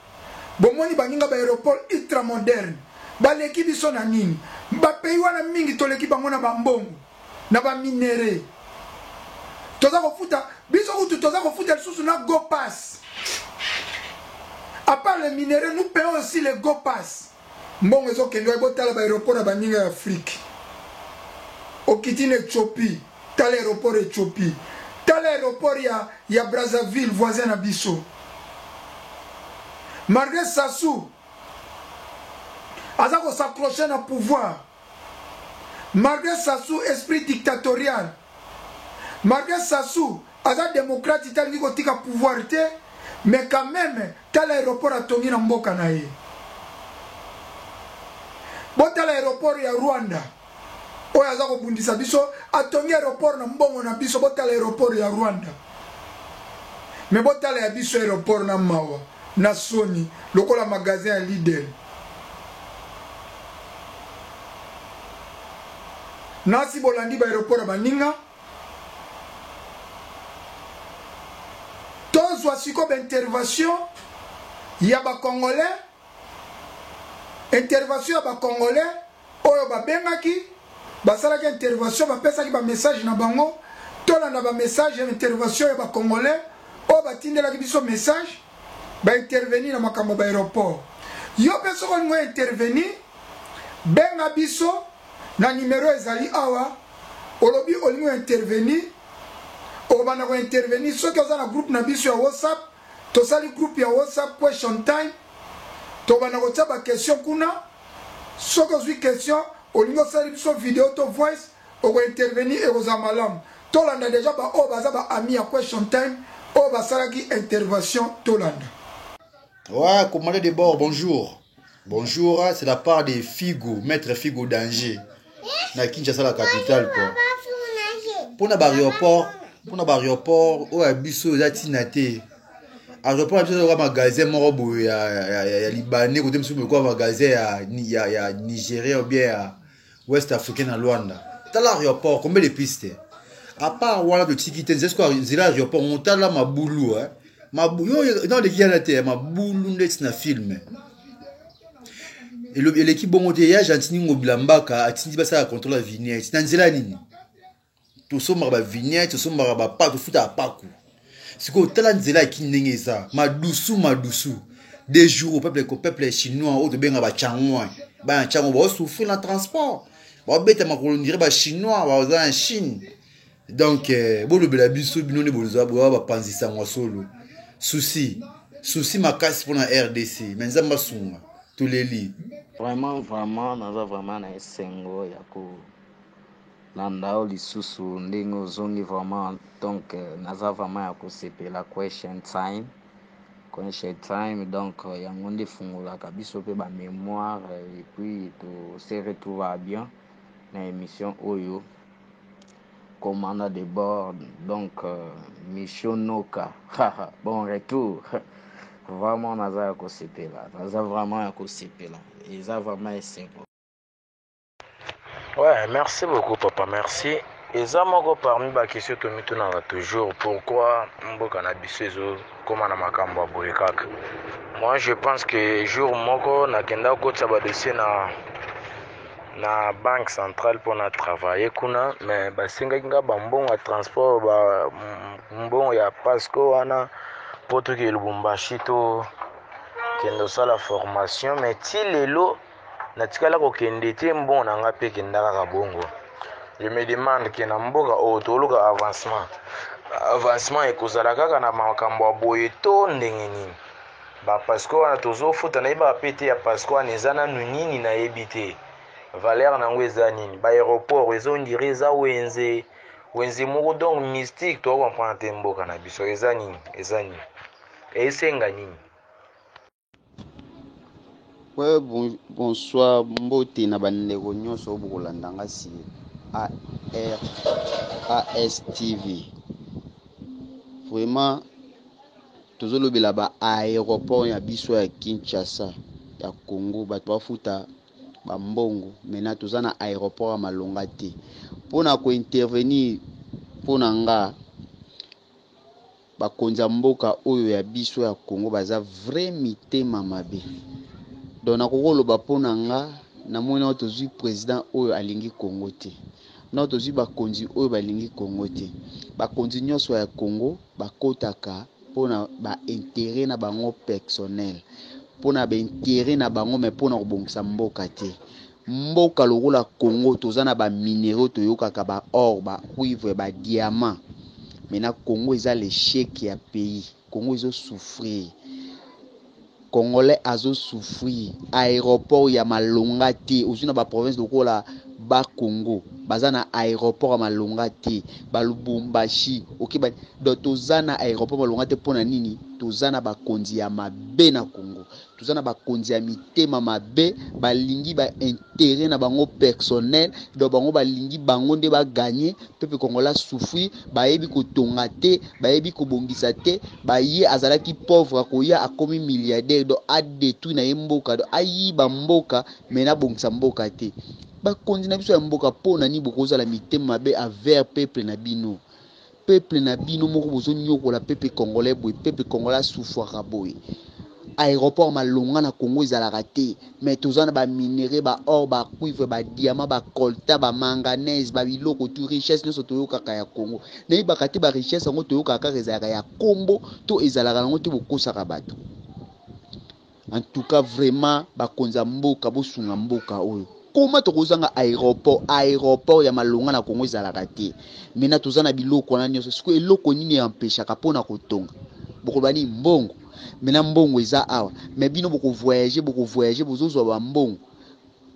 bomoni baninga ba aéroport ultra moderne baleki biso na nini bapeyi wana mingi toleki bango na bambongo na baminere toza kofuta biso kutu toza kofuta lisusu na go pass. À part les minéraux, nous payons aussi les go pass. Mbongo ezokende ebotala ba aéroport na baninga ya Afrique. Okiti na Ethiopie, tala aéroport Ethiopie. Tala aéroport ya Brazzaville voisin na biso. Malgré Sassou aza ko s'accrocher na pouvoir. Malgré Sassou esprit dictatorial. Malgré Sassou aza démocrate itali ko tika pouvoir te. Mais quand même, tel aéroport a tongi na mboka na ye. Bon tel aéroport ya Rwanda. Oya aza ko bundisa biso a tongi aéroport na mbongo na biso bon tel aéroport ya Rwanda. Mais bon tel ya biso aéroport na mawa na Sony lokola magasin ya Lidl. Nasi bolandi ba aéroport ba ninga. Soit siko intervention ya ba congolais intervention ya ba congolais oyo ba bengaki basalaki intervention ba pesaki ba message na bango tola na ba message ya intervention ya ba congolais o ba tindelaki biso message ba intervenir na makambo ba aéroport yo peso ko ngo intervenir benga biso na numéro ezali awa olobi olingo intervenir obana ko intervenir ceux qui ont un groupe na biso ya WhatsApp to sali groupe ya WhatsApp question time to bana ko taba question kuna ceux qui ont question olingo sali biso vidéo to voice o ko intervenir et aux amalam to landa déjà ba o baza ba ami ya question time o ba salaki intervention to landa. Ouais, commandant de bord, bonjour. Bonjour, c'est la part de Figo, maître Figo d'Angers. Na Kinshasa la capitale quoi. Pour na aéroport pour na aéroport o abiso zatinate aéroport abiso ko magasin moko ya libanais côté msu ko magasin ya Nigeria ou bien ya West Africain na Luanda tala aéroport combien de pistes à part wala de tikite c'est quoi zila aéroport montala mabulu hein mabulu dans les gars là mabulu net na film et l'équipe bon ya gentini ngobilambaka atindi basa ya contrôle la vignette na nzela nini to somba ba vignette to somba ba pa to futa paku siko tala nzela ki ndenge ça madusu des jours au peuple chinois au to benga ba changwa ba souffrir na transport ba beta makolo ndire ba chinois ba za en Chine donc bo le bela biso binone boluza ba panzisa ngwa solo souci makasi pour na RDC mais nzamba sunga tous les lits vraiment naza vraiment na esengo ya ko landao lisusu ndenge ozongi vraiment donc naza vraiment ya kosepela question time donc yango nde fungolaka biso mpe bamémoire et puis to se retrouve bien na émission oyo commandant de bord donc mission Noka bon retour vraiment naza ya kosepela et ça vraiment simple. Ouais, merci beaucoup papa, merci. Et ça moko parmi ba question to mituna toujours pourquoi mboka na bisezo comme na makambo boye kaka. Moi je pense que jour moko na kenda ko tsaba dossier na banque centrale pour na travailler kuna mais basinga kinga bambongo ya transport ba mbongo ya Pasco wana poto ke Lubumbashi to kendo sala formation mais ti lelo natikala ko kende te mbongo nanga pe kenda kaka bongo. Je me demande que na mboka o toluka avancement ekozala kaka na makambo boye to ndenge nini ba Pasco wana tozofuta na iba pete ya Pasco wana ezana nini na yebite valeur nango eza nini ba aéroport ezondire eza wenze moko donc mystique to comprendre te mboka na biso eza nini esenga nini. Ouais, bonsoir mbote na bandeko nyonso bokolandanga si ASTV. Vraiment tozolobela ba aéroport ya biso ya Kinshasa ya Congo bato bafuta bambongo mena toza na aéroport ya Malonga te pona ko intervenir pona nga bakonzi ya mboka oyo ya biso ya Congo baza vrai mitema mabe. Donc nakokoloba mpona nga namoni oyo tozwi président oyo alingi Congo te. Na tozwi bakonzi oyo balingi Congo te. Bakonzi nyonso ya Congo bakotaka mpona ba intérêt na bango personnel. Mpona ba intérêt na bango mais mpona kobongisa mboka te. Mboka lokola Congo toza na ba minéraux toyokaka ba or, ba cuivre, ba diamant. Maintenant Congo eza l'échec ya pays. Congo ezo souffrir. Congolais azo souffrir. Aéroport ya malonga te. Ozuna ba province lokola ba Congo. Baza na aéroport ya malonga te. Ba Lubumbashi. Ok ba do toza na aéroport malonga te pona nini? Toza na bakonzi ya mabe na Congo. Toza na bakonzi ya mitema mabe, balingi ba intérêt na bango personnel, do bango balingi bango nde ba gagner, peuple congolais souffrir, bayebi ko tonga te, bayebi ko bongisa te, baye azalaki pauvre akoya akomi milliardaire do a détruit na mboka do ayiba mboka mena bongisa mboka te. Bakonzi na biso ya mboka pona ni bokoza la mitema mabe envers peuple na bino. Peuple na bino moko bozo nyokola peuple congolais boy, peuple congolais souffrira boy. Aéroport malonga na Congo ezalaka te, mais tozana ba minéraux, ba or, ba cuivre, ba diamant, ba coltan, ba manganèse, ba biloko tout richesse nyonso toyokaka ya Congo. Na yibaka te ba richesse yango toyokaka ezalaka ya kombo to ezalaka yango te bokosaka bato. En tout cas vraiment bakonza mboka bosunga mboka oyo. Comment tokozanga aéroport ya malonga na Congo ezalaka te. Mena tozana biloko na nyonso siko eloko nini empêchaka pona kotonga. Bokolbani mbongo. Mena mbongo eza awa. Mais bino boko voyager bozozwa ba mbongo.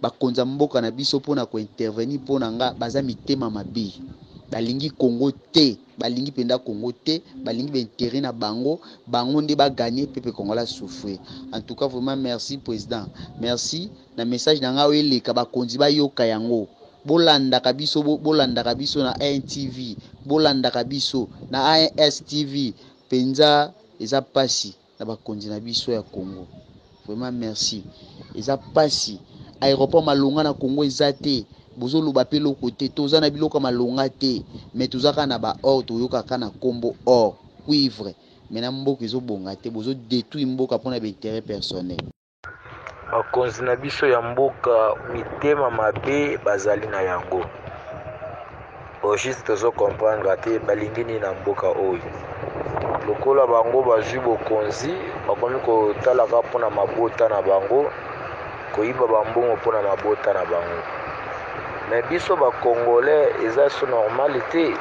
Bakonza mboka na biso pona ko intervenir pona nga baza mitema mabe. Balingi Congo te, balingi penda Congo te, balingi ba intérêt na bango, bango nde ba gagner peuple congolais souffrir. En tout cas vraiment merci président. Merci na message na nga oyeleka bakonzi ba yoka yango. Bolanda kabiso na NTV, bolanda kabiso na ASTV, penza eza pasi na bakonzi na biso ya Congo. Vraiment merci. Eza pasi. Aéroport malonga na Congo eza te. Bozo loba pe loko te, toza na biloko malonga te, mais tozaka na ba or toyoka kana kombo or, cuivre. Mena mboka ezo bonga te, bozo détruire mboka pona ba intérêt personnel. Bakonzi na biso ya mboka mitema mabe bazali na yango. Juste tozo comprendre te balingi ni na mboka oyo. Lokola bango bazwi bokonzi, bakomi kotalaka pona mabota na bango, koyiba bambongo pona mabota na bango. Mais biso ba Congolais eza so normalité.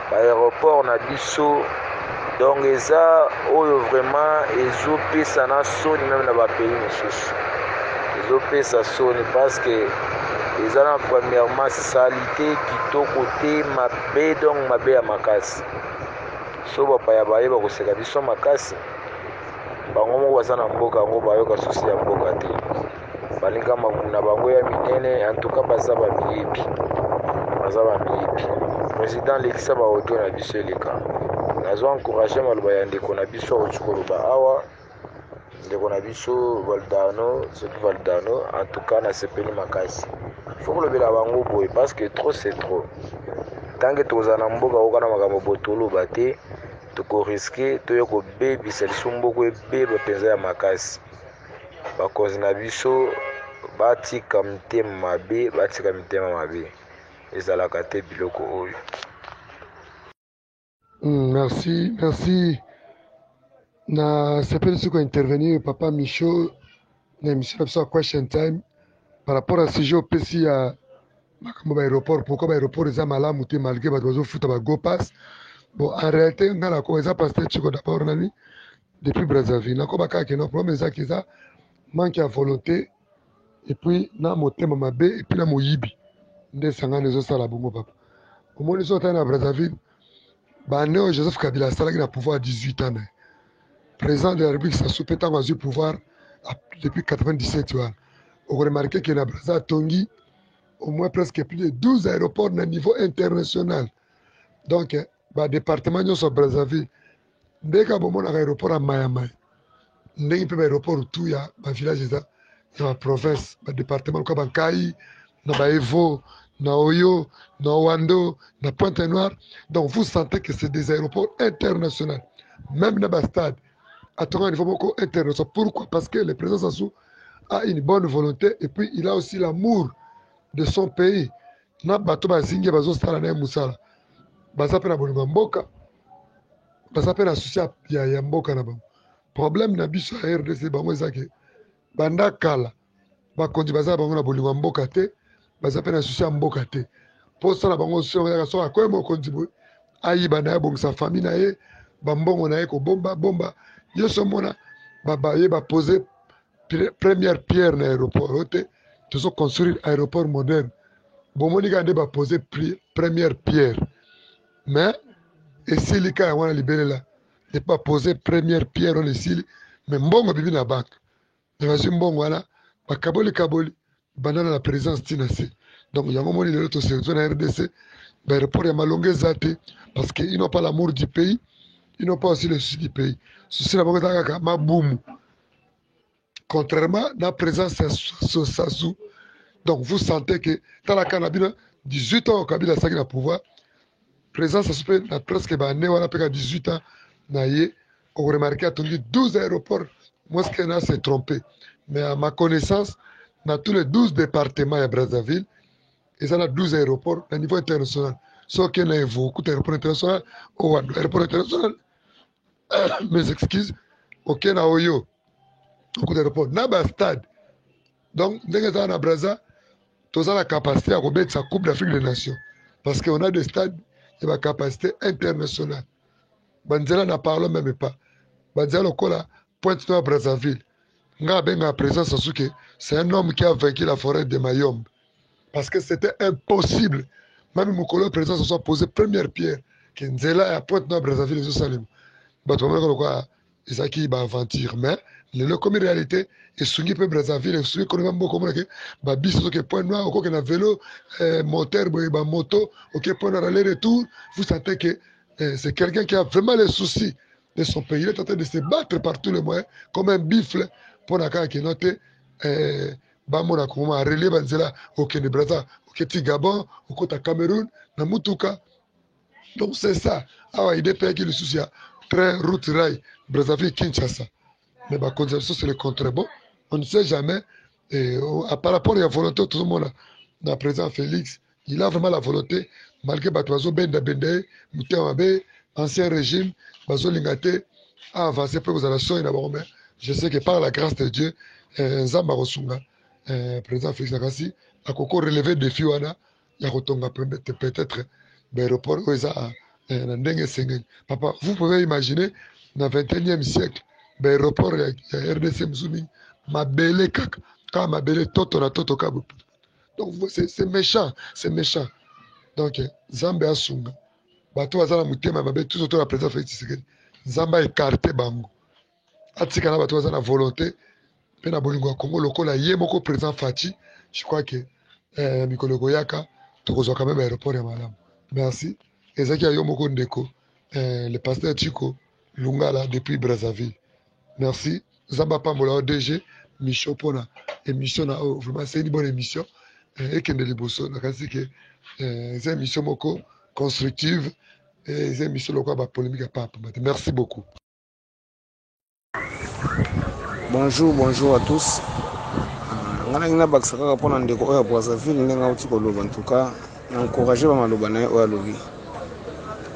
Ba aéroport na biso donc eza oyo vraiment ezopesa na soni même na ba pays mosusu. Ezopesa soni parce que eza na premièrement salité kitoko te mabe donc mabe ya makasi. So ba paya baye ba koseka biso makasi. Bango mo baza na mboka ngo bayoka susi ya mboka te. Balinga na bango ya minene en tout cas baza ba miyibi. Président Lekisa ba audio na biso leka. Nazo encourager maloba ya ndeko na biso okoloba awa. Ndeko na biso Valdano en tout cas na sepeli makasi. Faut que le bela bango boy parce que trop c'est trop. Tant que toza na mboka okana makambo botolo bate toko risquer toyoko baby selisu mboko beba penza ya makasi. Bakonzi na biso batika mitema mabe ezalaka te biloko oyo. Merci na sepeli siko intervenir papa Michaud na émission de question time par rapport à sujet opesi ya makambo ba aéroport. Pourquoi ba aéroport eza malamu te malgré ba dozo futa ba go pass. Bon en réalité ngala ko eza pasteur Chiko d'abord nani depuis Brazzaville na ko baka ke no problème eza kiza manque à volonté et puis na motema mabe et puis na moyibi nde sangana zo sala bongo papa omoni so tana Brazzaville ba Neo Joseph Kabila salaki na pouvoir à 18 ans président de la République ça soupé tant au pouvoir depuis 97 ans on remarque que na Brazza Tongi au moins presque plus de 12 aéroports na niveau international donc ba département nyonso Brazzaville ndeka bomona aéroport à Mayamay ndenge pe aéroport tout ya ba village eza ya ba province ba département ko Bankai na ba Evo na Oyo na Wando na Pointe-Noire donc vous sentez que c'est des aéroports internationaux même dans le stade, à un niveau international. Pourquoi? Parce que le président Sassou a une bonne volonté et puis il a aussi l'amour de son pays. Na bato bazingi bazo sala na musala. Baza pe na bolingo mboka. Baza pe na souci ya mboka na bango. Problème na biso ya RDC bango ezake banda kala. Bakonzi baza bango na bolingo mboka te, baza pe na souci ya mboka te. Pour ça na bango so akoye mo konzi boy. Ayiba na bon sa famille na ye, bambongo na ye ko bomba yo so mona baba ye ba poser première pierre na aéroport ote. Tous construire aéroport moderne. Bon, mon gars, va poser première pierre. Mais, et si les cas, on a libéré là, n'est pas poser première pierre, on est ici, mais bon, on vit dans la banque. Mais vas-y, bon, voilà, bah, kaboli, banana la présence tinasé. Donc, il y a un moment où il est sur la RDC, bah, l'aéroport est malongé zate, parce qu'ils n'ont pas l'amour du pays, ils n'ont pas aussi le souci du pays. Ceci, la banque est ma boum. Contrairement à la présence de Sassou, donc vous sentez que dans la Canabine, 18 ans au Kabila Saki na pouvoir, présence Sassou a presque bané, on a 18 ans, on remarqué attendu 12 aéroports, moi ce qu'on a s'est trompé. Mais à ma connaissance, dans tous les 12 départements à Brazzaville, et ça a 12 aéroports au niveau international. Sauf qu'il y a beaucoup d'aéroports internationaux, ou aéroports internationaux, mes excuses, aucun na Oyo. Beaucoup d'aéroports. Naba stade. Donc, dans à Brazza, tous la capacité à remettre sa Coupe d'Afrique des Nations. Parce qu'on a des stades et la capacité internationale. Banzela n'en parle même pas. Banzela Lokola, Pointe-Noire, Brazzaville. Nga présence à Souké, c'est un homme qui a vaincu la forêt de Mayombe. Parce que c'était impossible. Même Mokolo, présence, se soit posé première pierre. Que Nzela et Pointe-Noire, Brazzaville, les Salim. Isaki va aventure, mais le comme réalité et Sungi peut Brazzaville et Sungi connaît même beaucoup que babi c'est que point noir au que na vélo moteur moto OK point noir aller-retour vous sentez que c'est quelqu'un qui a vraiment les soucis de son pays. Il est en train de se battre par tous les moyens comme un bifle pour la qui noté bamona comment relais banzela OK de Brazza OK ti Gabon OK ta Cameroun na Mutuka. Donc c'est ça. Ah ouais, il est pays qui le souci très route rail Brazzaville Kinshasa. Mais ma conception c'est le contraire. Bon, on ne sait jamais. Et par rapport à la volonté, tout le monde, le président Félix, il a vraiment la volonté, malgré Batoazo Benda Bende, Moutéamabe, ancien régime, Bazo Lingate, a avancé pour vos relations. Je sais que par la grâce de Dieu, Nzamba Rosunga, président Félix Nakasi, a encore relevé des défis. Il y a peut-être l'aéroport où il Papa, vous pouvez imaginer, dans le 21e siècle, l'aéroport RDC Mzoumi, ma belle kaka, quand ma belle toto na toto kabu. Donc c'est méchant, c'est méchant. Donc Zambé Asunga, bato azala mutema mabe tout autour la présidence Félix Tshisekedi. Zamba écarté bango. Atika na bato azala volonté, pe na bolingo ya Congo lokola ye moko président Fachi, je crois que Mikolo Goyaka tokozwa quand même aéroport ya malamu. Merci. Ezaki ayo moko ndeko, le pasteur Chico Lungala depuis Brazzaville. Merci. Zamba Pambola ODG, Micho Pona, émission na vraiment c'est une bonne émission. Et que les bosso, c'est que c'est une émission moko constructive et c'est une émission locale polémique à pas. Merci beaucoup. Bonjour à tous. Ngana baksaka pona ndeko ya Brazzaville ndenga uti ko loba en tout cas encourager ba maloba na o alobi.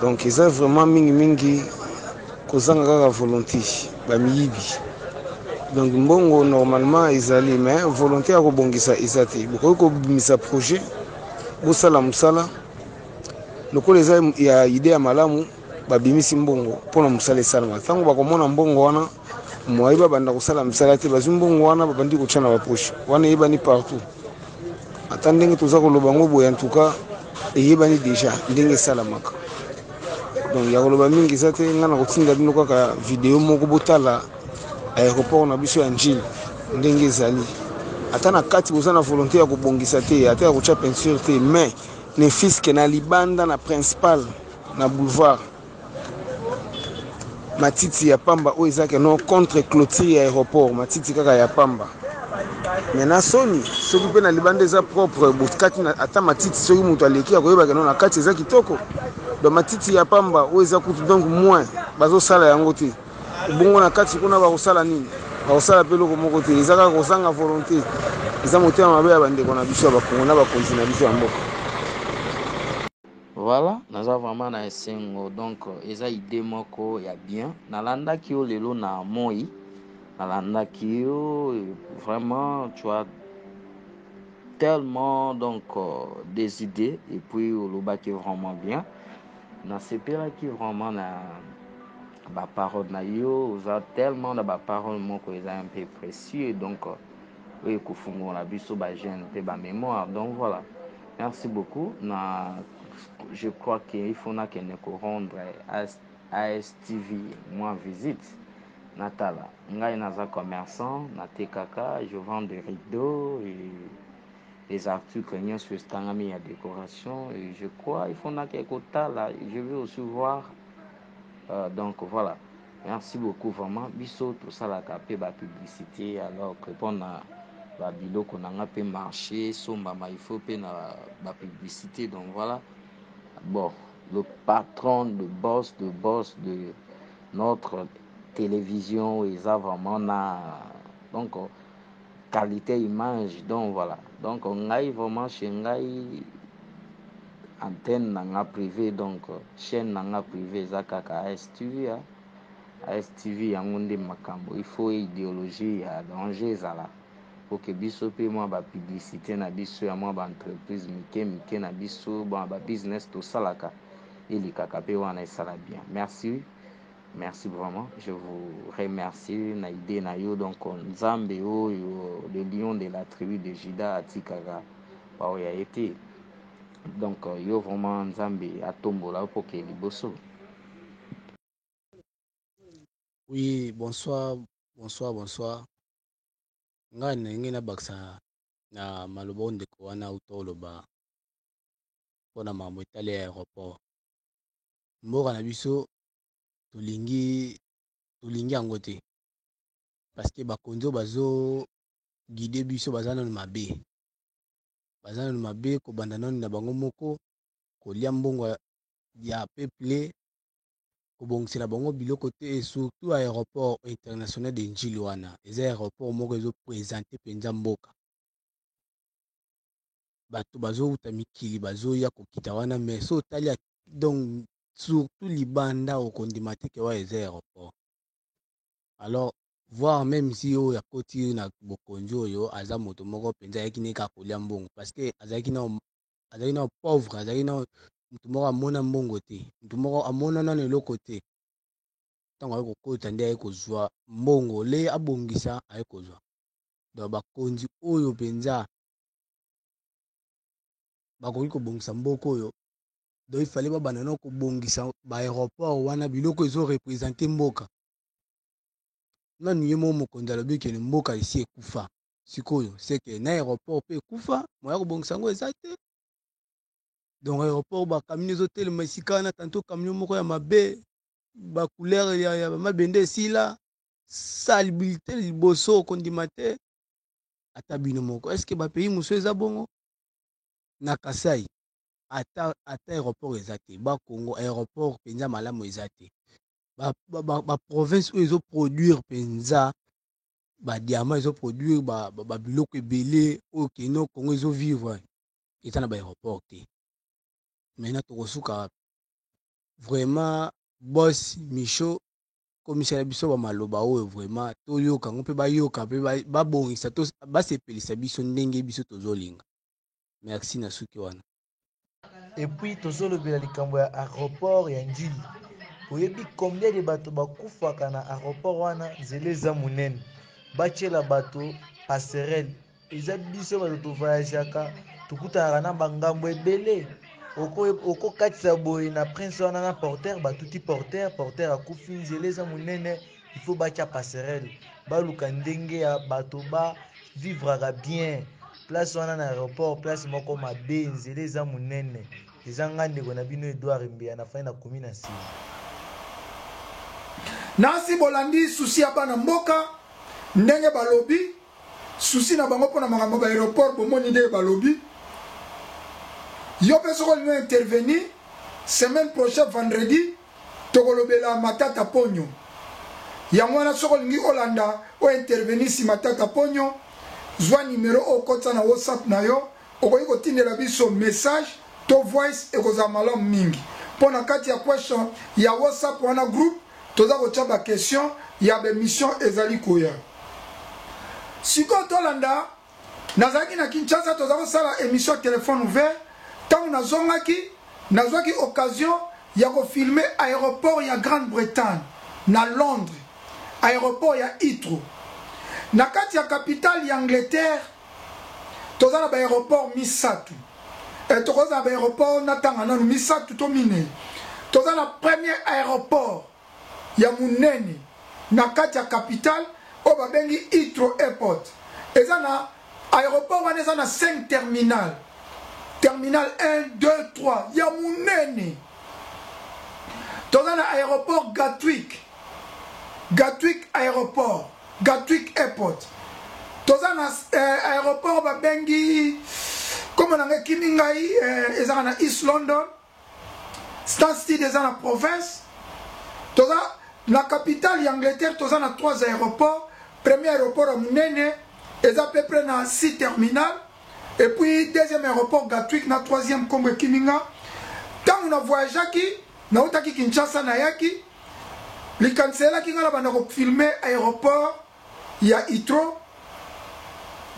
Donc ils ont vraiment mingi kozanga kaka volonté ba miyibi. Donc mbongo normalement izali mais volonté ya kobongisa izati. Boko ko bimisa projet bosala musala. Lokola eza ya idée ya malamu babimisi mbongo pona musala salama. Tango bakomona mbongo wana moyiba banda kusala musala te bazumbongo wana babandi kuchana ba poche. Wana yeba ni partout. Atandenge toza koloba ngobo en tout cas yeba ni déjà ndenge salamaka. Donc ya koloba mingi zate ngana kotinda bino kaka vidéo moko botala aéroport na biso ya njili ndenge ezali ata na kati boza na volonté ya kobongisa te ata ya kocha peinture te mais ne fiske na libanda na principal na boulevard matiti ya pamba o ezake non contre clôture ya aéroport matiti kaka ya pamba mais na soni soki mpe na libanda eza propre bokati ata matiti soki moto aleki akoyebaka no na kati eza kitoko donc matiti ya pamba oyo eza kutu donc moins bazosala yango te bongo na kati kuna bakosala nini bakosala mpe eloko moko te eza kaka kosanga volonté eza motema mabe ya bandeko na biso ya bakongo na bakonzi na biso ya mboka. Voilà, nous avons vraiment un single, donc eza idée moko ya bien. Nalanda kio lelo na moi, nalanda kio vraiment tu as tellement donc des idées et puis le bac est vraiment bien. Na sepela qui vraiment na ba parole na yo, za tellement na ba parole moko eza un peu précieux donc oui kufungo na biso ba jeune pe ba mémoire. Donc voilà. Merci beaucoup. Je crois qu'il faut qu'on rendre ASTV moi visite. Natala, ngai naza commerçant, natekaka, je vends des rideaux et des articles sur stangami à décoration et je crois il faut qu'on là. Je vais aussi voir. Donc voilà. Merci beaucoup vraiment. Biso tout ça la capé ba publicité alors que pendant la bilo qu'on a peu marché, somba il faut payer la publicité donc voilà. Bon, le patron, le boss de notre télévision, ils ont vraiment donc qualité image, donc voilà. Donc on a vraiment chez Ngai antenne nanga privée, donc chaîne nanga privée, Zakaka ASTV, ASTV yangonde makambo. Il faut idéologie à danger zala. Pour que biso pe moi ba publicité na biso ya moi ba entreprise mike na biso ba business to salaka ili kakape wana sala bien. Merci vraiment, je vous remercie na idée na yo donc Nzambe oyo le lion de la tribu de Juda atikaka ba oya été donc yo vraiment Nzambe atombola pour que liboso. Oui, bonsoir. Nga ndenge na bakisa na maloba ndeko wana utoloba mpona makambo etali ya aéroport mboka na biso tolingi yango te parce que bakonzi oyo bazo guide biso baza nanu mabe kobanda nanu na bango moko kolia mbongo ya peuple kobongisela bango biloko te et surtout aéroport international de Njili wana eza aéroport moko ezo présenter penza mboka bato bazouta mikili bazoya kokita wana mais so otali donc surtout libanda okondima te ke wa eza aéroport alors voir même si oyo yakoti na bokonzi oyo aza moto moko penza ayaki neka kolia mbongo parce que azalaki na pauvre azalaki na mutu moko amona mbongo te mutu moko amona nano eloko te ntango aye kokota nde aye kozwa mbongo le abongisa aye kozwa donc bakonzi oyo mpenza bakoki kobongisa mboka oyo donc ifale babanda na kobongisa baaéroport wana biloko ezorepresente mboka nanu ye moko mokonzi alobi kene mboka esi ekufa sikoyo seke na aéroport mpe ekufa moya kobongisa yango eza te donc aéroport bakamino ezotelema esika wana tanto kamino moko ya mabe bacouleur ya mabende esila salabilité liboso okondima te ata bino moko estce bapays mosusu eza bongo na Kasai ata aéroport eza te bakongo aéroport mpenza malamu eza te baprovince oyo ezoproduire mpenza badiama ezoproduire babiloko ebele oyo keno kongo ezovivre eza na baéroport te maintenant tokosuka vraiment boss Michaud komisala biso bamaloba oyo vraiment toyoka ngo mpe bayoka mpe babongisa basepelisa biso ndenge biso tozolinga. Merci na suki wana. Et puis tozolobela likambo ya aéroport ya Njili oyebi combien de bato bakufaka na aéroport wana nzela eza munene batiela bato passerelle eza biso bato tovoyageaka tokutanaka na bangambo ebele okokatisa boye na prince wana na porter batuti porter akufi nzela eza munene il faut batia passerelle baluka ndenge ya bato bavivraka bien place wana na aéroport place moko mabe nzela eza munene eza nga ndeko na bino Edouard Mbia na fai na komi na sili nasi bolandi susi ya bana mboka ndenge balobi souci na bango pona makambo ba aéroport bomoni nde balobi yo pe soko lino intervenir semaine prochaine vendredi tokolobela Matata Ponyo yango wana soko lingi olanda o intervenir si Matata Ponyo zwa numéro okotsa na WhatsApp na yo okoki kotindela biso message to voice ekozala malamu mingi pona kati ya question ya WhatsApp wana groupe toza kotia ba question ya bemission ezali koya siko tolanda nazalaki na Kinshasa toza kosala émission téléphone ouvert ntango nazwaki occasion ya kofilme aéroport ya Grande-Bretagne na Londres aéroport ya Heathrow na kati ya capitale ya Angleterre toza na ba aéroport misatu tokoza na ba aéroport na tanga nanu misatu to mine toza na premier aéroport ya munene na kati ya capitale o babengi Heathrow Airport eza na aéroport wana eza na 5 terminal 1, 2, 3 ya munene toza na aéroport Gatwick aéroport Gatwick Airport toza na aéroport babengi comme nanga kimingai eza na East London Stansted eza na province toza la capitale ya Angleterre toza na 3 aéroports premier aéroport munene eza peu près na 6 terminal et puis deuxième aéroport Gatwick na troisième kombo kiminga tant on a voyagé na utaki Kinshasa na yaki likansela kingala bana ko filmer aéroport ya Heathrow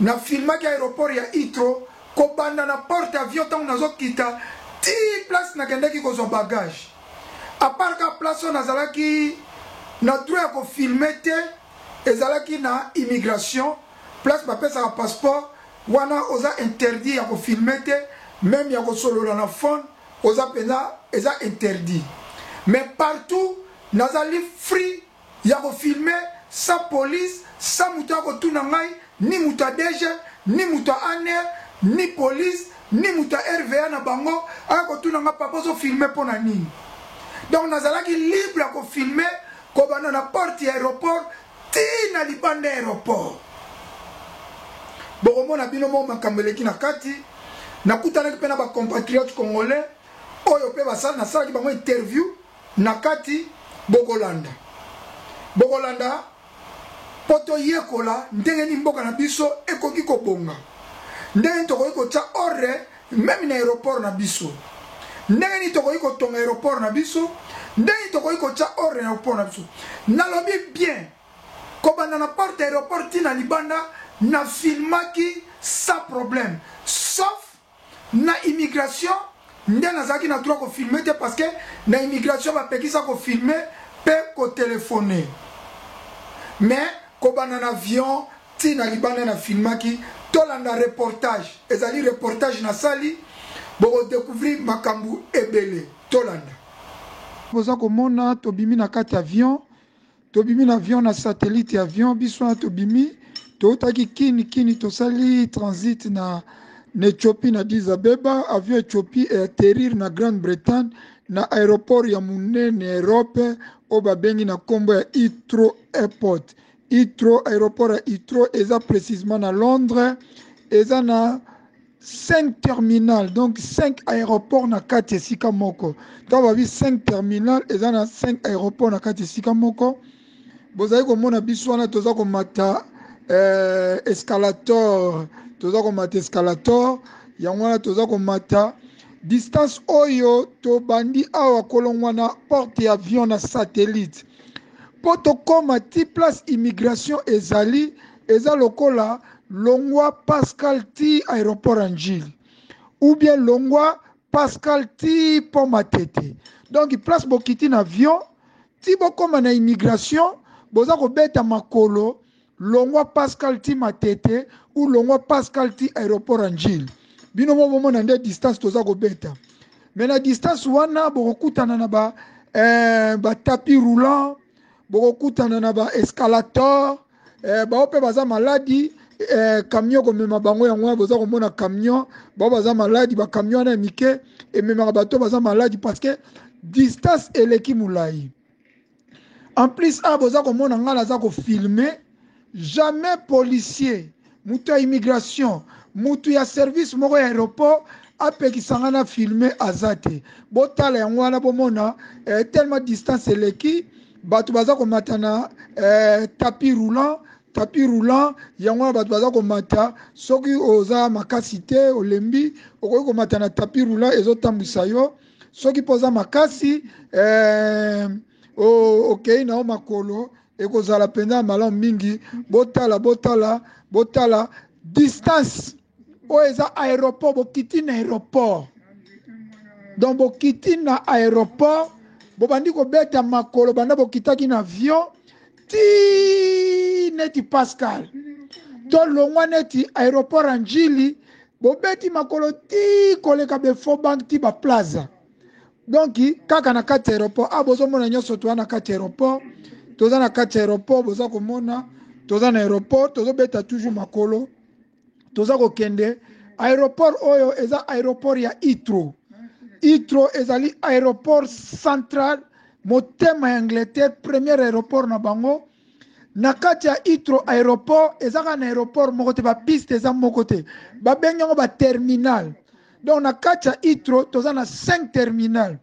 na filmaki aéroport ya Heathrow ko banda na porte avion tant nazo kita 10 place na kendeki ko zo bagage à part ka place on azalaki na droit ko filmer te ezalaki na immigration place ba pesa passeport wana oza interdit ya ko filmer te même ya ko solo na phone oza pena eza interdit mais partout nazali free ya ko filmer sa police sa muta ko tuna ngai ni muta DG ni muta ANR ni police ni muta RVA na bango ako tuna nga papa so filmer pona nini donc nazalaki libre ko filmer ko bana na porte aéroport tina libanda aéroport bokomona bino mo makambeleki na kati nakutanaki pe na ba compatriotes congolais oyo pe basala nasalaki bango interview na kati bokolanda poto yekola ndenge ni mboka na biso ekoki kobonga ndenge tokoki kotya ordre même na aéroport na biso ndenge ni tokoki kotonga aéroport na biso ndenge tokoki kotya ordre na aéroport na biso nalobi bien kobanda na porte aéroport tina libanda na filmaki sans problème sauf na immigration nde nazalaki na droit ko filmer te parce que na immigration bapekisa ko filmer pe ko téléphoner mais kobanda na avion tina libanda na filmaki tolanda reportage ezali reportage na sali boko découvrir makambu ebele tolanda boza komona tobimi na kati avion tobimi na avion na satellite avion biso na tobimi toutaki kini tosali transit na Éthiopie na Addis Abeba avion Éthiopie et atterrir na Grande-Bretagne na aéroport ya munene Europe o babengi na kombo ya Heathrow Airport aéroport ya Heathrow eza précisément na Londres eza na 5 terminal donc 5 aéroports na kati esika moko to babi 5 terminal eza na 5 aéroports na kati esika moko bozali komona biso wana toza komata escalator yango wana toza komata distance oyo tobandi awa kolongwa na porte ya avion na satellite po tokoma ti place immigration ezali eza lokola longwa Pascal ti aéroport Anjili ou bien longwa Pascal ti pont Matete donc place bokiti na avion ti bokoma na immigration boza kobeta makolo longwa Pascal ti Matete ou longwa Pascal ti aéroport Anjili bino mo bomona nde distance toza kobeta mais na distance wana bokutana na ba tapis roulant bokutana na ba escalator baope baza maladi camion komema bango yango wana boza komona camion baza maladi ba camion na mike ememaka bato baza maladi parce que distance eleki mulai en plus boza komona ngala za ko filmer jamais policier mutu ya immigration mutu ya service moko ya aéroport apekisanga na filme aza te botala yango wana bomona tellement distance eleki bato baza komata na tapis roulant yango wana bato baza komata soki oza makasi te olembi okoki komata na tapis roulant ezotambwisa yo soki mpo oza makasi okei nao makolo ekozala mpenza malamu mingi botala distance oyo eza aéroport bokiti na aéroport donc bokiti na aéroport bobandi kobeta makolo banda bokitaki na avion ti neti Pascal to longwa neti aéroport Anjili bobeti makolo ti koleka befo bank ti baplaza donc kaka na kati aéroport bozomona nyonso toza na kati aéroport toza na kati aéroport boza komona toza na aéroport tozobeta toujours makolo toza kokende aéroport oyo eza aéroport ya Heathrow ezali aéroport central motema ya Angleterre premier aéroport na bango na kati ya Heathrow aéroport ezaka na aéroport moko te bapiste eza moko te babengi yango baterminal donc na kati ya Heathrow toza na 5 terminal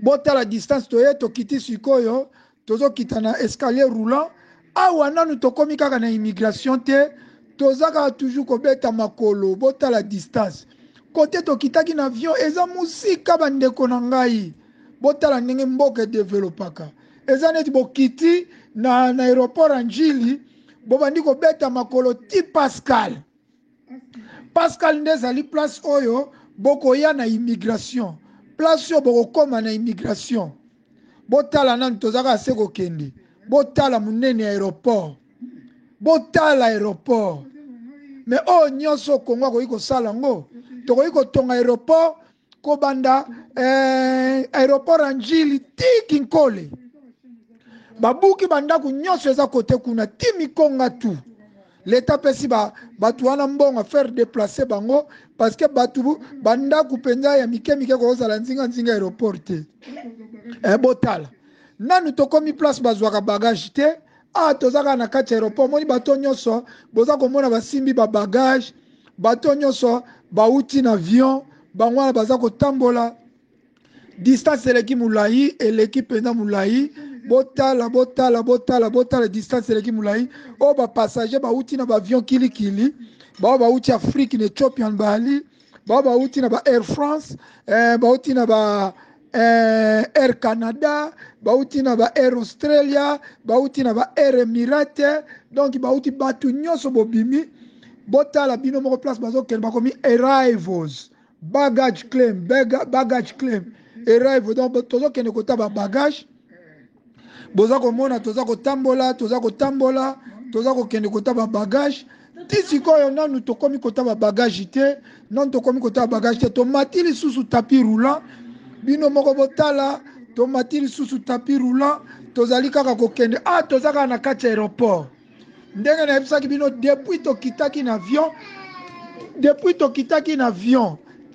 botala distance toye tokiti sikoyo tozokita na escalier roulant awa nanu tokomi kaka na immigration te tozaka toujours kobeta makolo botala distance kote tokitaki na avion eza musika bandeko na ngai botala ndenge mboka edevelopaka eza neti bokiti na aéroport Anjili bobandi kobeta makolo ti Pascal nde ezali place oyo bokoya na immigration place oyo bokokoma na immigration botala nanu tozaka ase kokende botala munene aéroport botala aéroport mais oyo nyonso Kongo akoki kosala yango tokoki kotonga aéroport kobanda aéroport Anjili ti Kinkole babuki bandako nyonso eza kote kuna ti Mikonga tu l'État pesi bato wana mbongo faire déplacer bango parce que bato bandako penza ya mike kozala nzinga aéroport te botala nanu tokomi place bazwaka bagage te tozaka na kati aéroport moni bato nyonso boza komona basimbi bagage bato nyonso bauti na avion bango wana baza kotambola distance eleki mulai eleki penza mulai botala distance eleki mulai o bapassager bauti na baavion kilikili bao bauti Afrique na Ethiopian Bali bao bauti na ba Air France bauti na ba Air Canada bauti na ba Air Australia bauti na ba Air Emirates donc bauti batu nyonso bobimi botala bino moko place bazokende bakomi arrivals baggage claim arrival donc tozokende kota ba bagage boza komona toza kotambola toza kokende kota ba bagage ti sikoyo nanu tokomi kota ba bagage te non tokomi kota ba bagage te tomati lisusu tapis roulant bino moko botala tomati lisusu tapis roulant tozali kaka kokende toza kaka na kati aéroport ndenge nayebisaki bino depuis tokitaki na avion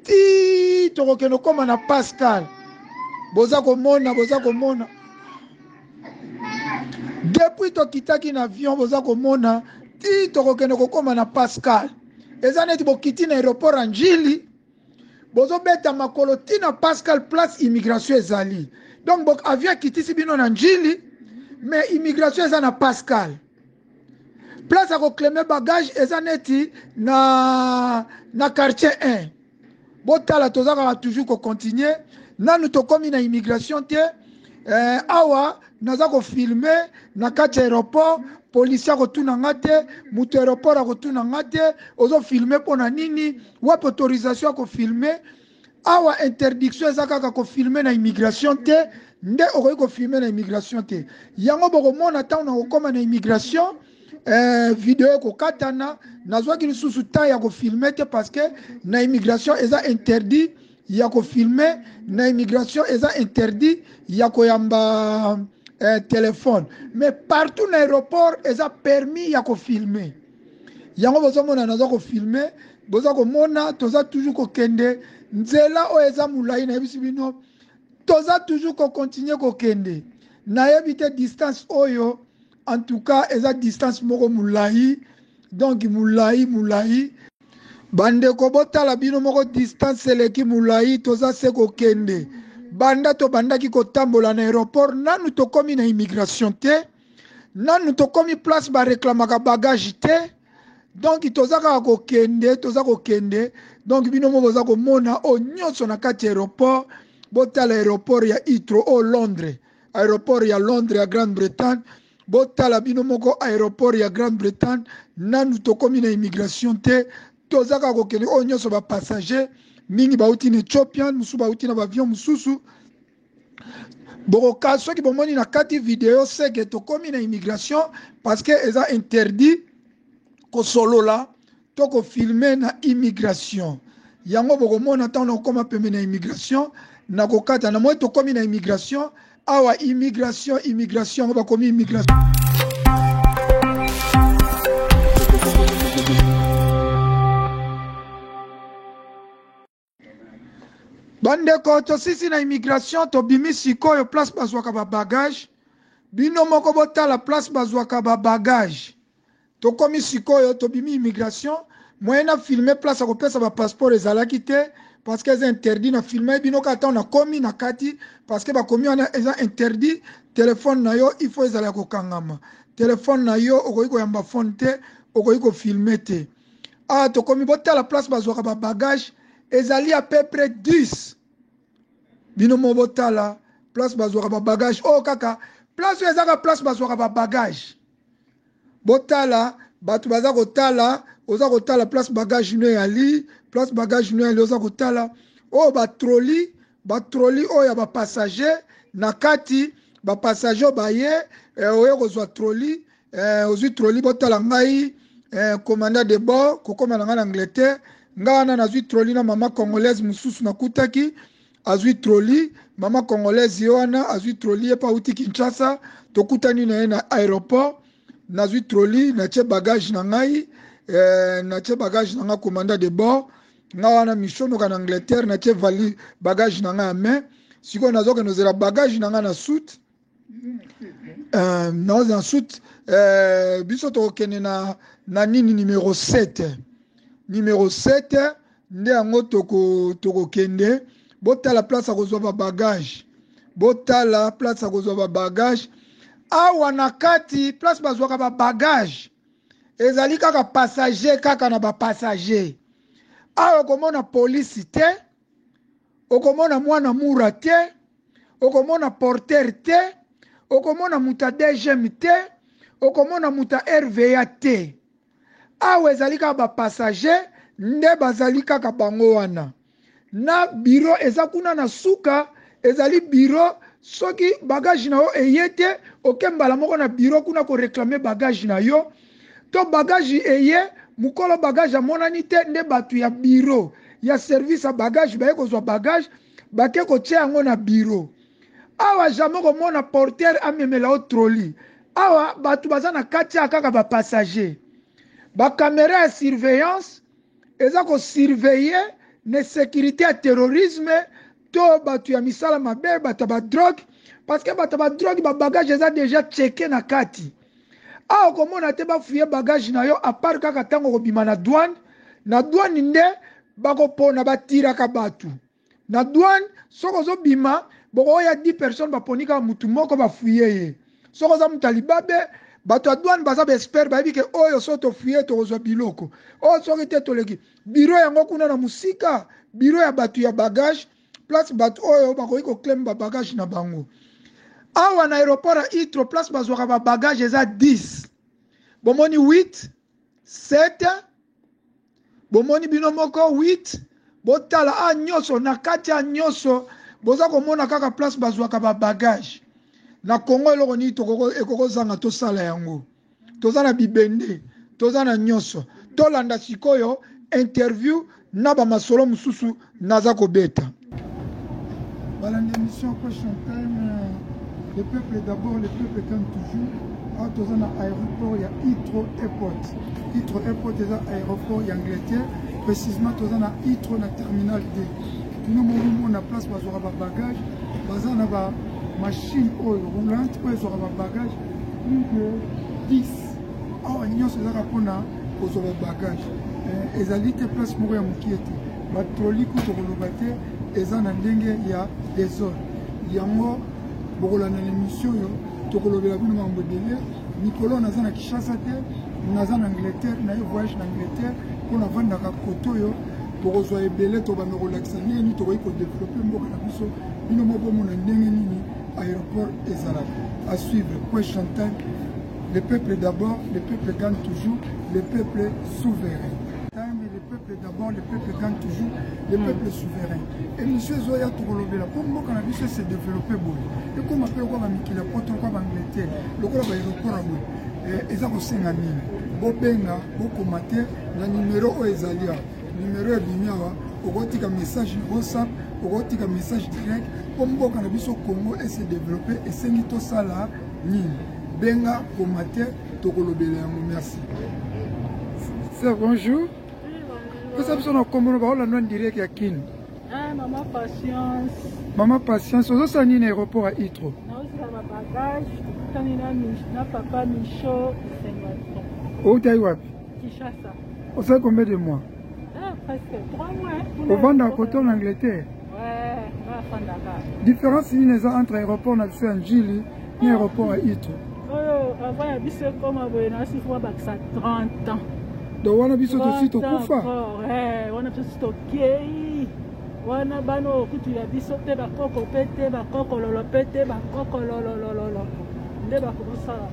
ti tokokende koma na Pascal boza komona depuis tokitaki na avion boza komona ti tokokende kokoma na Pascal eza neti bokiti na aéroport Anjili bozobeta makolo ti na Pascal place immigration ezali donc avion kitisi bino na Anjili mais immigration eza na Pascal place à reclamer bagage eza neti na quartier 1 botala tozaka toujours ko continuer nanu tokomi na immigration te awa naza ko filmer na kati aéroport policier akotuna nga te mutu aéroport akotuna nga te ozo filmer pona nini wapi autorisation ako filmer awa interdiction eza kaka ko filmer na immigration te nde okoki ko filmer na immigration te yango bokomona ntango na kokoma na immigration video ekokatana nazwaki lisusu ta ya kofilme te parce que na immigration eza interdit ya kofilme na immigration eza interdit ya koyamba téléphone mais partout na aéroport eza permis ya kofilme yango bozomona naza kofilme boza komona toza toujours kokende nzela oyo eza mulai nayebisi bino toza toujours kokontinue kokende nayebi te distance oyo en tout cas eza distance moko mulai donc mulai bandeko botala bino moko distance eleki mulai toza se kokende banda to bandaki kotambola na aéroport nanu tokomi na immigration te nanu tokomi place bareklamaka bagage te donc toza kaka kokende donc bino moko boza komona o nyonso na kati ya aéroport botala aéroport ya Heathrow o Londres aéroport ya Londres ya Grande-Bretagne botala bino moko aéroport ya Grande-Bretagne nanu tokomi na immigration te toza kaka kokende o nyonso ba passager mingi bauti na Ethiopian musu bauti na avion mususu bokoka soki bomoni na kati video seke tokomi na immigration parce que eza interdit kosolola to kofilme na immigration yango bokomona ntango nakokoma pembe na immigration nakokata na moi tokomi na immigration awa immigration yango bakomi immigration bandeko tosisi na immigration tobimi sikoyo place bazwaka ba bagage bino moko botala place bazwaka ba bagage tokomi sikoyo tobimi immigration moyen na filmer place akopesa ba passeport ezalaki te parce que c'est interdit na filmer bino kata na komi na kati parce que bakomi wana eza interdit téléphone na yo il faut ezala kokangama téléphone na yo okoki koyamba phone te okoki ko filmer te tokomi botala place bazwaka ba bagage ezali à peu près 10 bino mo botala place bazwaka ba bagage kaka place ezaka place bazwaka ba bagage botala batu baza kotala oza kotala place bagage no yali place bagage no yali oza kotala batroli ya ba passager na kati ba passager baye oyo kozwa troli ozwi troli botala ngai commandant de bord kokoma na ngana Angleterre ngana nazwi troli na mama congolaise mususu nakutaki azwi troli mama congolaise yoana azwi troli epa uti Kinshasa tokutani na ye na aéroport nazwi troli natie bagage na ngai natie bagage na nga commandant de bord nga wana mishono kana Angleterre natie vali bagage na nga ya main sikoyo nazoke nozela bagage na nga na soute na soute biso tokokende na nini numéro 7 nde yango tokokende botala place akozwa ba bagage botala place akozwa ba bagage awa na kati place bazwaka ba bagage ezali kaka passager kaka na ba passager awa okomona police te okomona mwana mura te okomona porter te okomona muta DGM te okomona muta RVA te awa ezali kaka ba passager nde bazali kaka bango wana na bureau eza kuna na suka ezali bureau soki bagage na yo eye te okembala moko na bureau kuna ko réclamer bagage na yo to bagage eye mukolo bagage amonani te nde batu ya bureau ya service ya bagage baye kozwa bagage bake kotia yango na bureau awa jamais komona porter amemela o troli awa batu baza na kati ya kaka ba passager ba caméra ya surveillance eza ko surveiller ne sécurité ya terrorisme to batu ya misala mabe batu ba drogue parce que batu ba drogue ba bagage eza déjà checké na kati awa komona te bafuye bagage na yo à part kaka tango kobima na douane nde bakopona batiraka batu na douane soko ozobima bokoya 10 personnes baponi kaka mutu moko bafuye ye soko oza mutu alibabe bato ya douane baza baexpert bayebi ke oyo so tofuye tokozwa biloko oyo soki te toleki biro yango kuna na musika biro ya bato ya bagage place bato oyo bakoki koclaim babagage na bango awa na aéroport ya Heathrow place bazwaka babagage eza 10 bomoni 8 7 bomoni bino moko 8 botala nyonso na kati ya nyonso boza komona kaka place bazwaka babagage na Congo eloko nini ekokozanga tosala yango toza na bibende toza na nyonso tolanda sikoyo interview na bamasolo mususu naza kobeta balanda émission question time le peuple d'abord le peuple comme toujours toza na aéroport ya Heathrow airport eza aéroport ya Angleterre précisément toza na Heathrow na terminal D tino momona place bazwaka babagage baza na ba machine oyo roulante oyo ezwaka babagage plus de 10 awa nyonso ezaka mpona kozwa bagage ezali te place moko ya mokie te batroli kuta koloba te eza na ndenge ya désordre yango bokolanda na émission oyo tokolobela bino makambo ebele mikolo naza na Kinshasa te naza na Angleterre na ye voyage na Angleterre mpo navandaka kote oyo tokozwa ebele tobanda kolakisa ndenge nini tokoki kodevelope mboka na biso bino moko bomona ndenge nini aéroport ezalaka. À suivre, question time. Le peuple d'abord, le peuple gagne toujours, le peuple souverain. Le peuple d'abord, le peuple gagne toujours, le peuple souverain. Et monsieur Zoya Toukolobela, comme moi, quand la vie s'est développée, et comme après, on va Mikila, Poto, on va Angleterre, le quoi va aéroport, et ça va s'engager. Bobenga, Bokomate, le numéro Oezalia, numéro Ebimiawa, au message WhatsApp, au message direct, comme moi, quand la vie au Congo s'est développée, et c'est tout ça là, Benga, Komate, Toukolobela, merci. C'est bonjour. Qu'est-ce que vous avez dit? Direct à Kin. Maman Patience. Maman Patience, vous avez un aéroport à Itro. Papa Michaud, Où est-ce Kinshasa. Vous savez combien de mois? Presque 3 mois. Vous vendez à côté en Angleterre? Ouais, différence entre l'aéroport national Njili et l'aéroport à Itro. Avant, il y a comme 30 ans. Donc, on a vu ce site au Koufa. On a vu ce Kei. On a bano kutu ya biso te ba koko pete ba koko lolo pete ba koko lolo. Nde ba ko sala.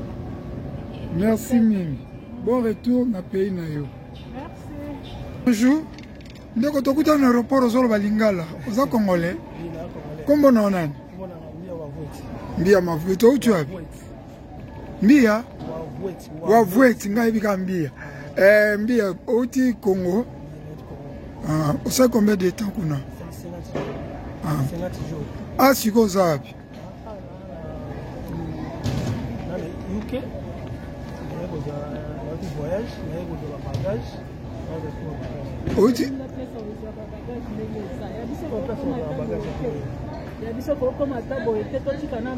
Merci Mimi. Bon retour na pays na yo. Merci. Bonjour. Ndeko tokuta na aéroport ozolo balingala. Oza congolais. Kombo na onani? Mbia mavuto où tu as? Mbia? Wavweti ngai bika mbia. Mbia oti Congo. Vous savez combien de temps qu'on a? 50 jours. Ah, si vous avez. UK, voyage, oti? Il y a des choses comme à table, et tout ce qu'on a,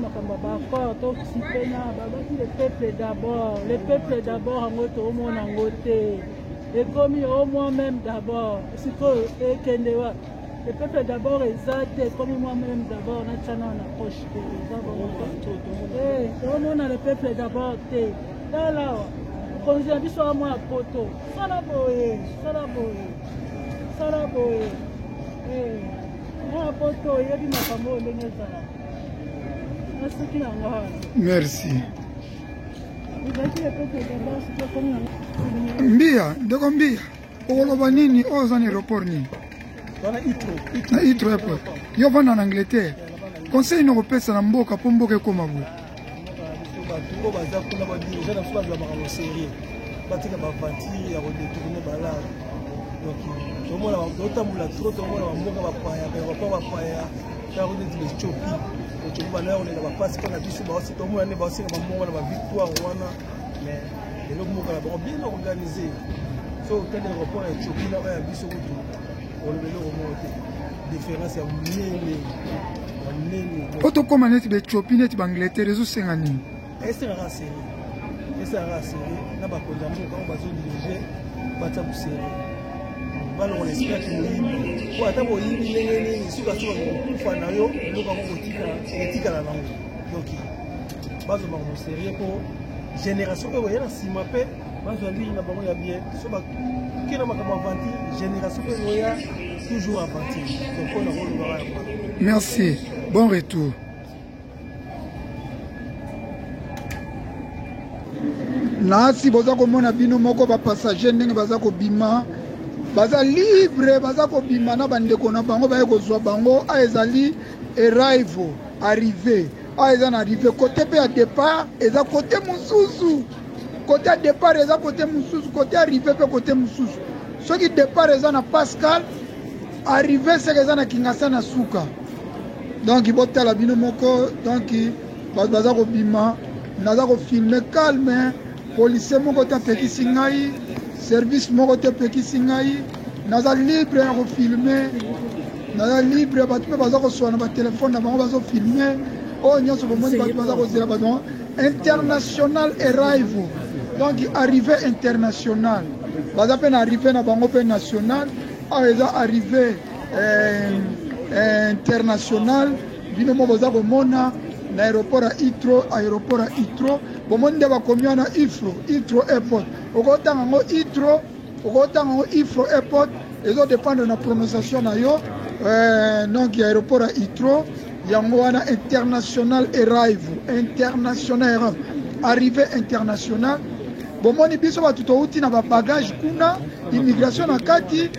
le peuple d'abord, le peuple d'abord, en moto, au monde en côté, et comme moi-même d'abord, c'est que le peuple d'abord est zate, comme moi-même d'abord, on a tchana en approche, et on a le peuple d'abord, là là, quand j'ai vu sur moi à poto, ça la boye, ça la boye, ça la boye, merci. Mbia, ndeko mbia. Oloba nini oza na aéroport nini? Na Itro airport. Yo vanda na Angleterre. Conseil no kopesa na mboka po mboka ekoma bo. Donc, on a trop de balo on espère que nous pour attendre il ni suka suka kufa na yo ndoka ko etika la langue donc bazo ma sérieux pour génération ko yana sima pe bazo ali na bango ya bien so ba kina makama avanti génération ko ya toujours avanti donc on a rôle. Merci, bon retour. Nasi boza komona bino moko ba passager ndenge baza ko bima baza libre baza ko bima na bandeko na bango ba ekozwa bango a ezali arrivé a ezan arrivé côté pe à départ eza côté mususu côté à départ eza côté mususu côté arrivé pe côté mususu ce qui départ eza na Pascal arrivé c'est eza na Kingasa na Suka donc botala bino moko donc baza ko bima naza ko filmer calme policier moko ta pekisi ngai service moko te pekisi ngai naza libre ya kofilme naza libre bato mpe baza koswana batelefone na bango bazo filme oyo nyonso bomoni bato baza kozela bato international arrive donc arrivé international baza pe na arrivé na bango pe national awa eza arrivé international bino mo boza komona na aéroport ya Itro bomoni nde bakomi wana Itro airport okotanga yango Itro airport ezo dépendre na prononciation na yo donc ya aéroport ya Itro yango wana international arrivé international bomoni biso bato touti na babagage kuna immigration na kati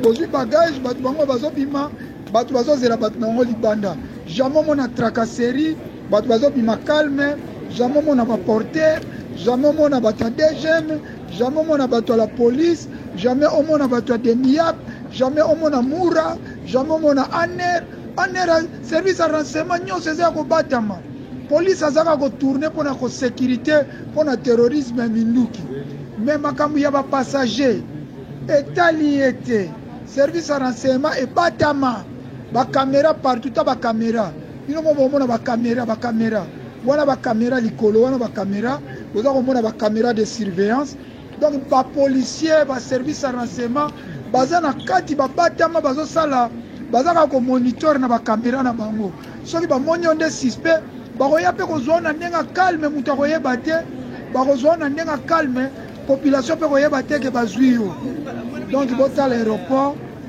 bozwi bagage bato bango bazobima bato bazozela bato na yango libanda jamais omona tracasserie bato bazobima calme jamais omona baporter jamais omona bato ya DGM jamais omona bato ya la police jamais omona bato ya DENIAP jamais omona mura jamais omona aner service ya renseignement nyonso eza ya kobatama police azaka kotourne mpona kosécurité mpona terrorisme ya minduki me makambo ya bapassager etali ete service ya renseignement ebatama bacaméra partout ta bacaméra bino mo bomona bacaméra wana bacaméra likolo wana bacaméra oza komona bacaméra de surveillance donc bapolicier baservice ya renseignement baza na kati babatama bazosala bazaka komonitore na bacaméra na bango soki bamoni yo nde suspect bakoya mpe kozwa na ndenge calme moto akoyeba te bakozwa na ndenge calme population mpe koyeba te ke bazwi yo donc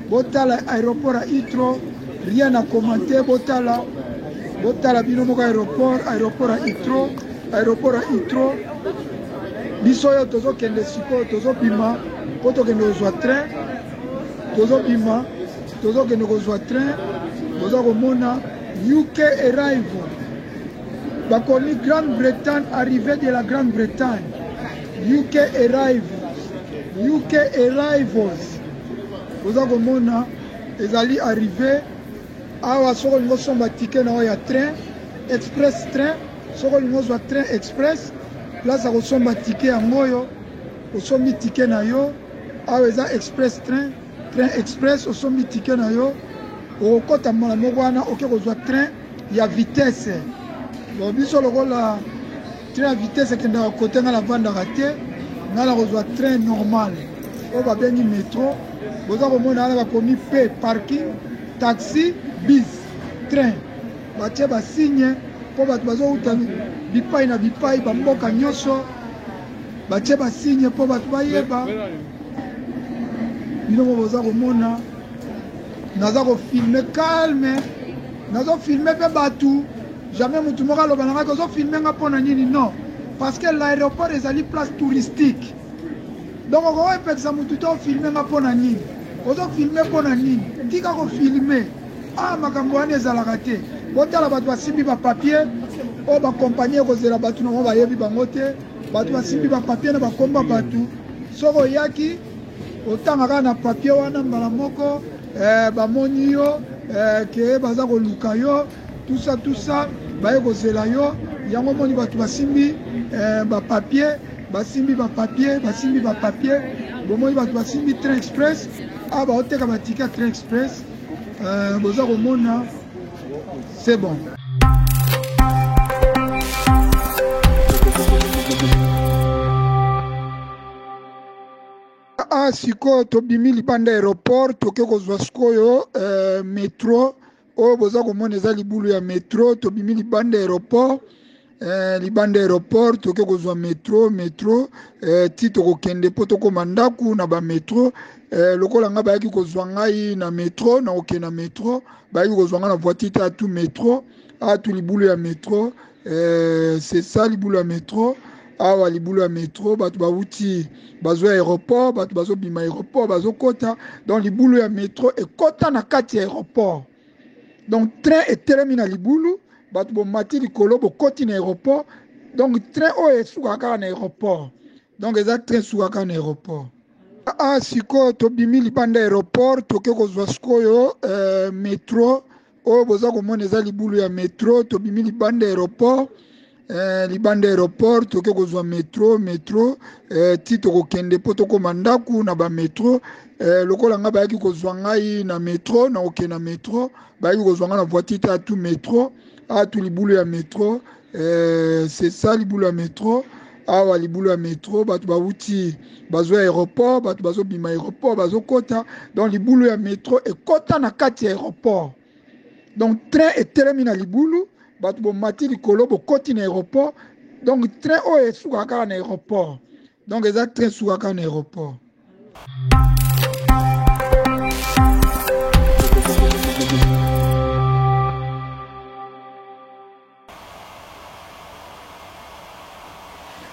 botala aéroport ya Itro rien à commenter botala bino moko aéroport ya Itro biso oyo tozokende sikoyo tozobima mpo tokende kozwa train tozokende kozwa train toza komona UK arrival bakomi Grande-Bretagne arrivée de la Grande-Bretagne UK arrivals toza komona ezali arrivé awa soko olingo somba tike na oyo ya train express train soko olingo ozwa train express place ya kosomba tike yango oyo osombi tike na yo awa eza express train express osombi tike na yo okokota mbala moko wana oke kozwa train ya vitesse bon biso lokola train ya vitesse ekendaka kote nga navandaka te nga na kozwa train normal oyo babengi métro boza komona wana bakomi pe parking taxi bis train batie basigne mpo bato bazouta bipai na bipai bamboka nyonso batie basigne mpo bato bayeba bino mo boza komona naza kofilme calme nazofilme mpe bato jamais mutu moko aloba na ngai ozofilme nga mpo na nini non parce que l'aéroport ezali place touristique donc okoepekisa mutu te ofilme nga mpo na nini ozofilme mpo na nini tika kofilme makambo wana ezalaka te botala bato basimbi bapapier oyo bakompanie ekozela bato nango bayebi bango te bato basimbi bapapier na bakomba bato soki oyaki otangaka na papier wana mbala moko bamoni yo ke baza koluka yo tout ça baye kozela yo yango moni bato basimbi bapapier bomoni bato basimbi train express baoteka batika train express boza komona c'est bon. Sikoyo tobimi libanda aéroport toke kozwa sikoyo métro oyo boza komona eza libulu ya métro tobimi libanda aéroport toke kozwa métro ti tokokende mpo tokoma ndaku na bamétro lokola nga bayaki kozwa ngai na métro na okende na métro bayaki kozwa ngai na voiture te atu métro atu libulu ya métro c'est ça libulu ya métro awa libulu ya métro bato bauti bazwa aéroport bato bazobima aéroport bazokota donc libulu ya métro ekota na kati ya aéroport donc train etelemi na libulu bato bomati likolo bokoti na aéroport donc train oyo esukaka kaka na aéroport donc eza train esukaka na aéroport sikoyo tobimi libanda aéroport toke kozwa sikoyo métro oyo boza komona eza libulu ya métro tobimi libanda aéroport toke kozwa métro ti tokokende mpo tokoma ndaku na bamétro lokola nga bayaki kozwa ngai na métro na okende na métro bayaki kozwa ngai na voiture te atu métro atu libulu ya métro c'est ça libulu ya métro awa libulu ya métro bato bauti bazwa aéroport bato bazobima aéroport bazokota donc libulu ya métro ekota na kati ya aéroport donc train etelemi na libulu bato bomati likolo bokoti na aéroport donc train oyo esukaka kaka na aéroport donc eza train esukaka kaka na aéroport.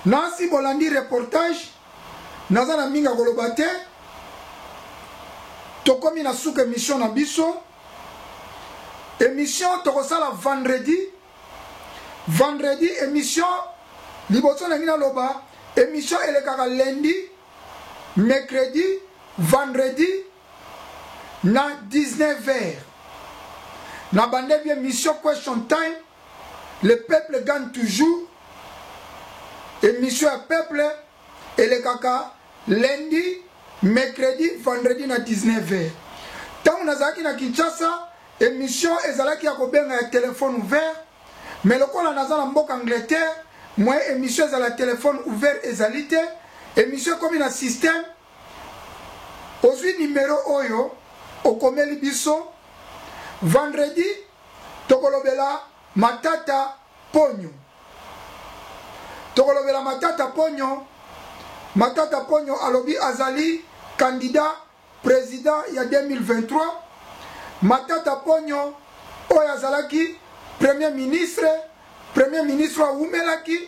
Nansi bolandi reportage naza na minga koloba te tokomi na suka émission na biso émission tokosala vendredi émission liboso na ngina loba émission elekaka lundi mercredi vendredi na 19h na bande bien émission question time le peuple gagne toujours. Émission à peuple, et le caca, lundi, mercredi, vendredi na 19h. Tant on a zaki na Kinshasa, émission ezalaki ya kobenga ya téléphone ouvert, mais le kola naza na mboka Angleterre, moi émission ezala téléphone ouvert ezalite, émission comme na système, ozwi numéro oyo, okomeli biso, vendredi, tokolobela Matata Ponyo. Tokolobela Matata Ponyo alobi azali candidat président ya 2023. Matata Ponyo oyo azalaki premier ministre awumelaki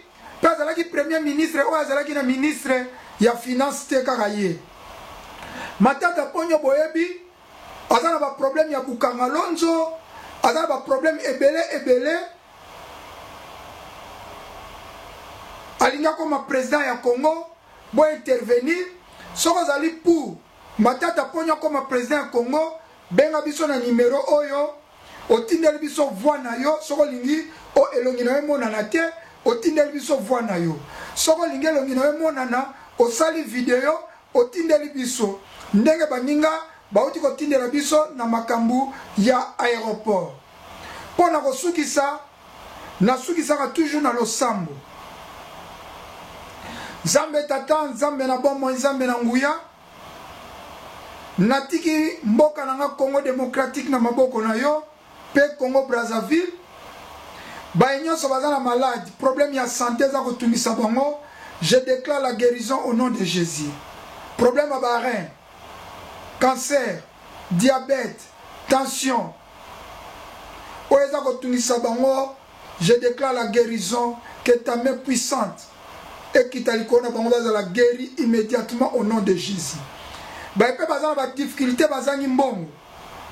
pe azalaki premier ministre oyo azalaki na ministre ya finance te kaka ye. Matata Ponyo boyebi aza na ba problème ya bukanga lonzo, aza na ba problème ebele alinga comme président ya Congo bo intervenir soko zali pour Matata Ponyo comme président ya Congo benga biso na numéro oyo otindeli biso voix na yo soko lingi o elongi na mona na te otindeli biso voix na yo soko lingi elongi na mona o sali video otindeli biso ndenge baninga bauti ko tindela biso na makambu ya aéroport pona ko sukisa na sukisa toujours na losambo. Nzambe tata, nzambe na bomo, nzambe na nguya. Natiki mboka nanga Congo démocratique na maboko na yo, pe Congo Brazzaville. Ba nyonso baza na malade, problème ya santé za kotungisa bango, je déclare la guérison au nom de Jésus. Problème à rein, cancer, diabète, tension. Oeza kotungisa bango, je déclare la guérison, que ta main puissante et qui t'a la guéri immédiatement au nom de Jésus. Bah, il peut pas avoir des difficultés, bazangi mbongo.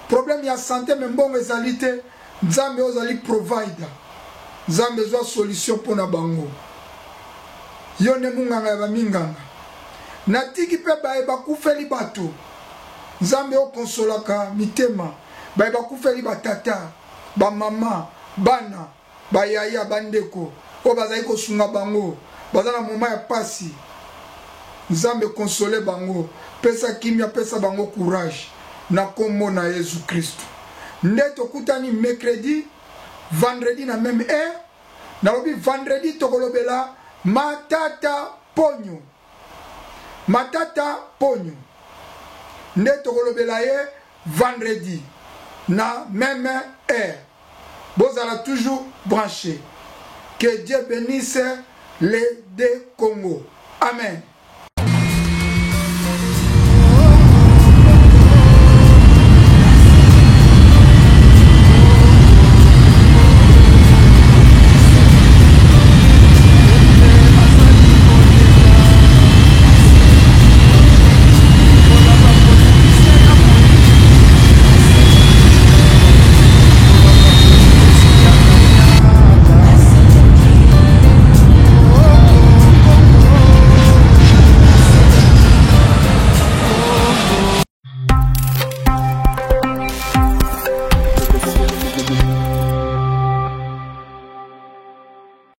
Problème ya santé, mais mbongo ezalité, nzambe ozali provider. Nzambe zo solution pour na bango. Yone munganga ya baminganga. Natiki pe ba kufeli bato. Nzambe o konsolaka mitema. Ba kufeli batata, ba mama, bana, ba yaya bandeko. O bazali ko sunga bango. Bazana moment ya pasi. Nzambe consoler bango. Pesa kimia, pesa bango courage. Na kombo na Jésus Christ. Ndeto kutani mercredi, vendredi na même heure. Na lobi vendredi tokolobela Matata Ponyo. Matata Ponyo. Ndeto kolobela ye vendredi na même heure. Bozala toujours branché. Que Dieu bénisse les deux Congo. Amen.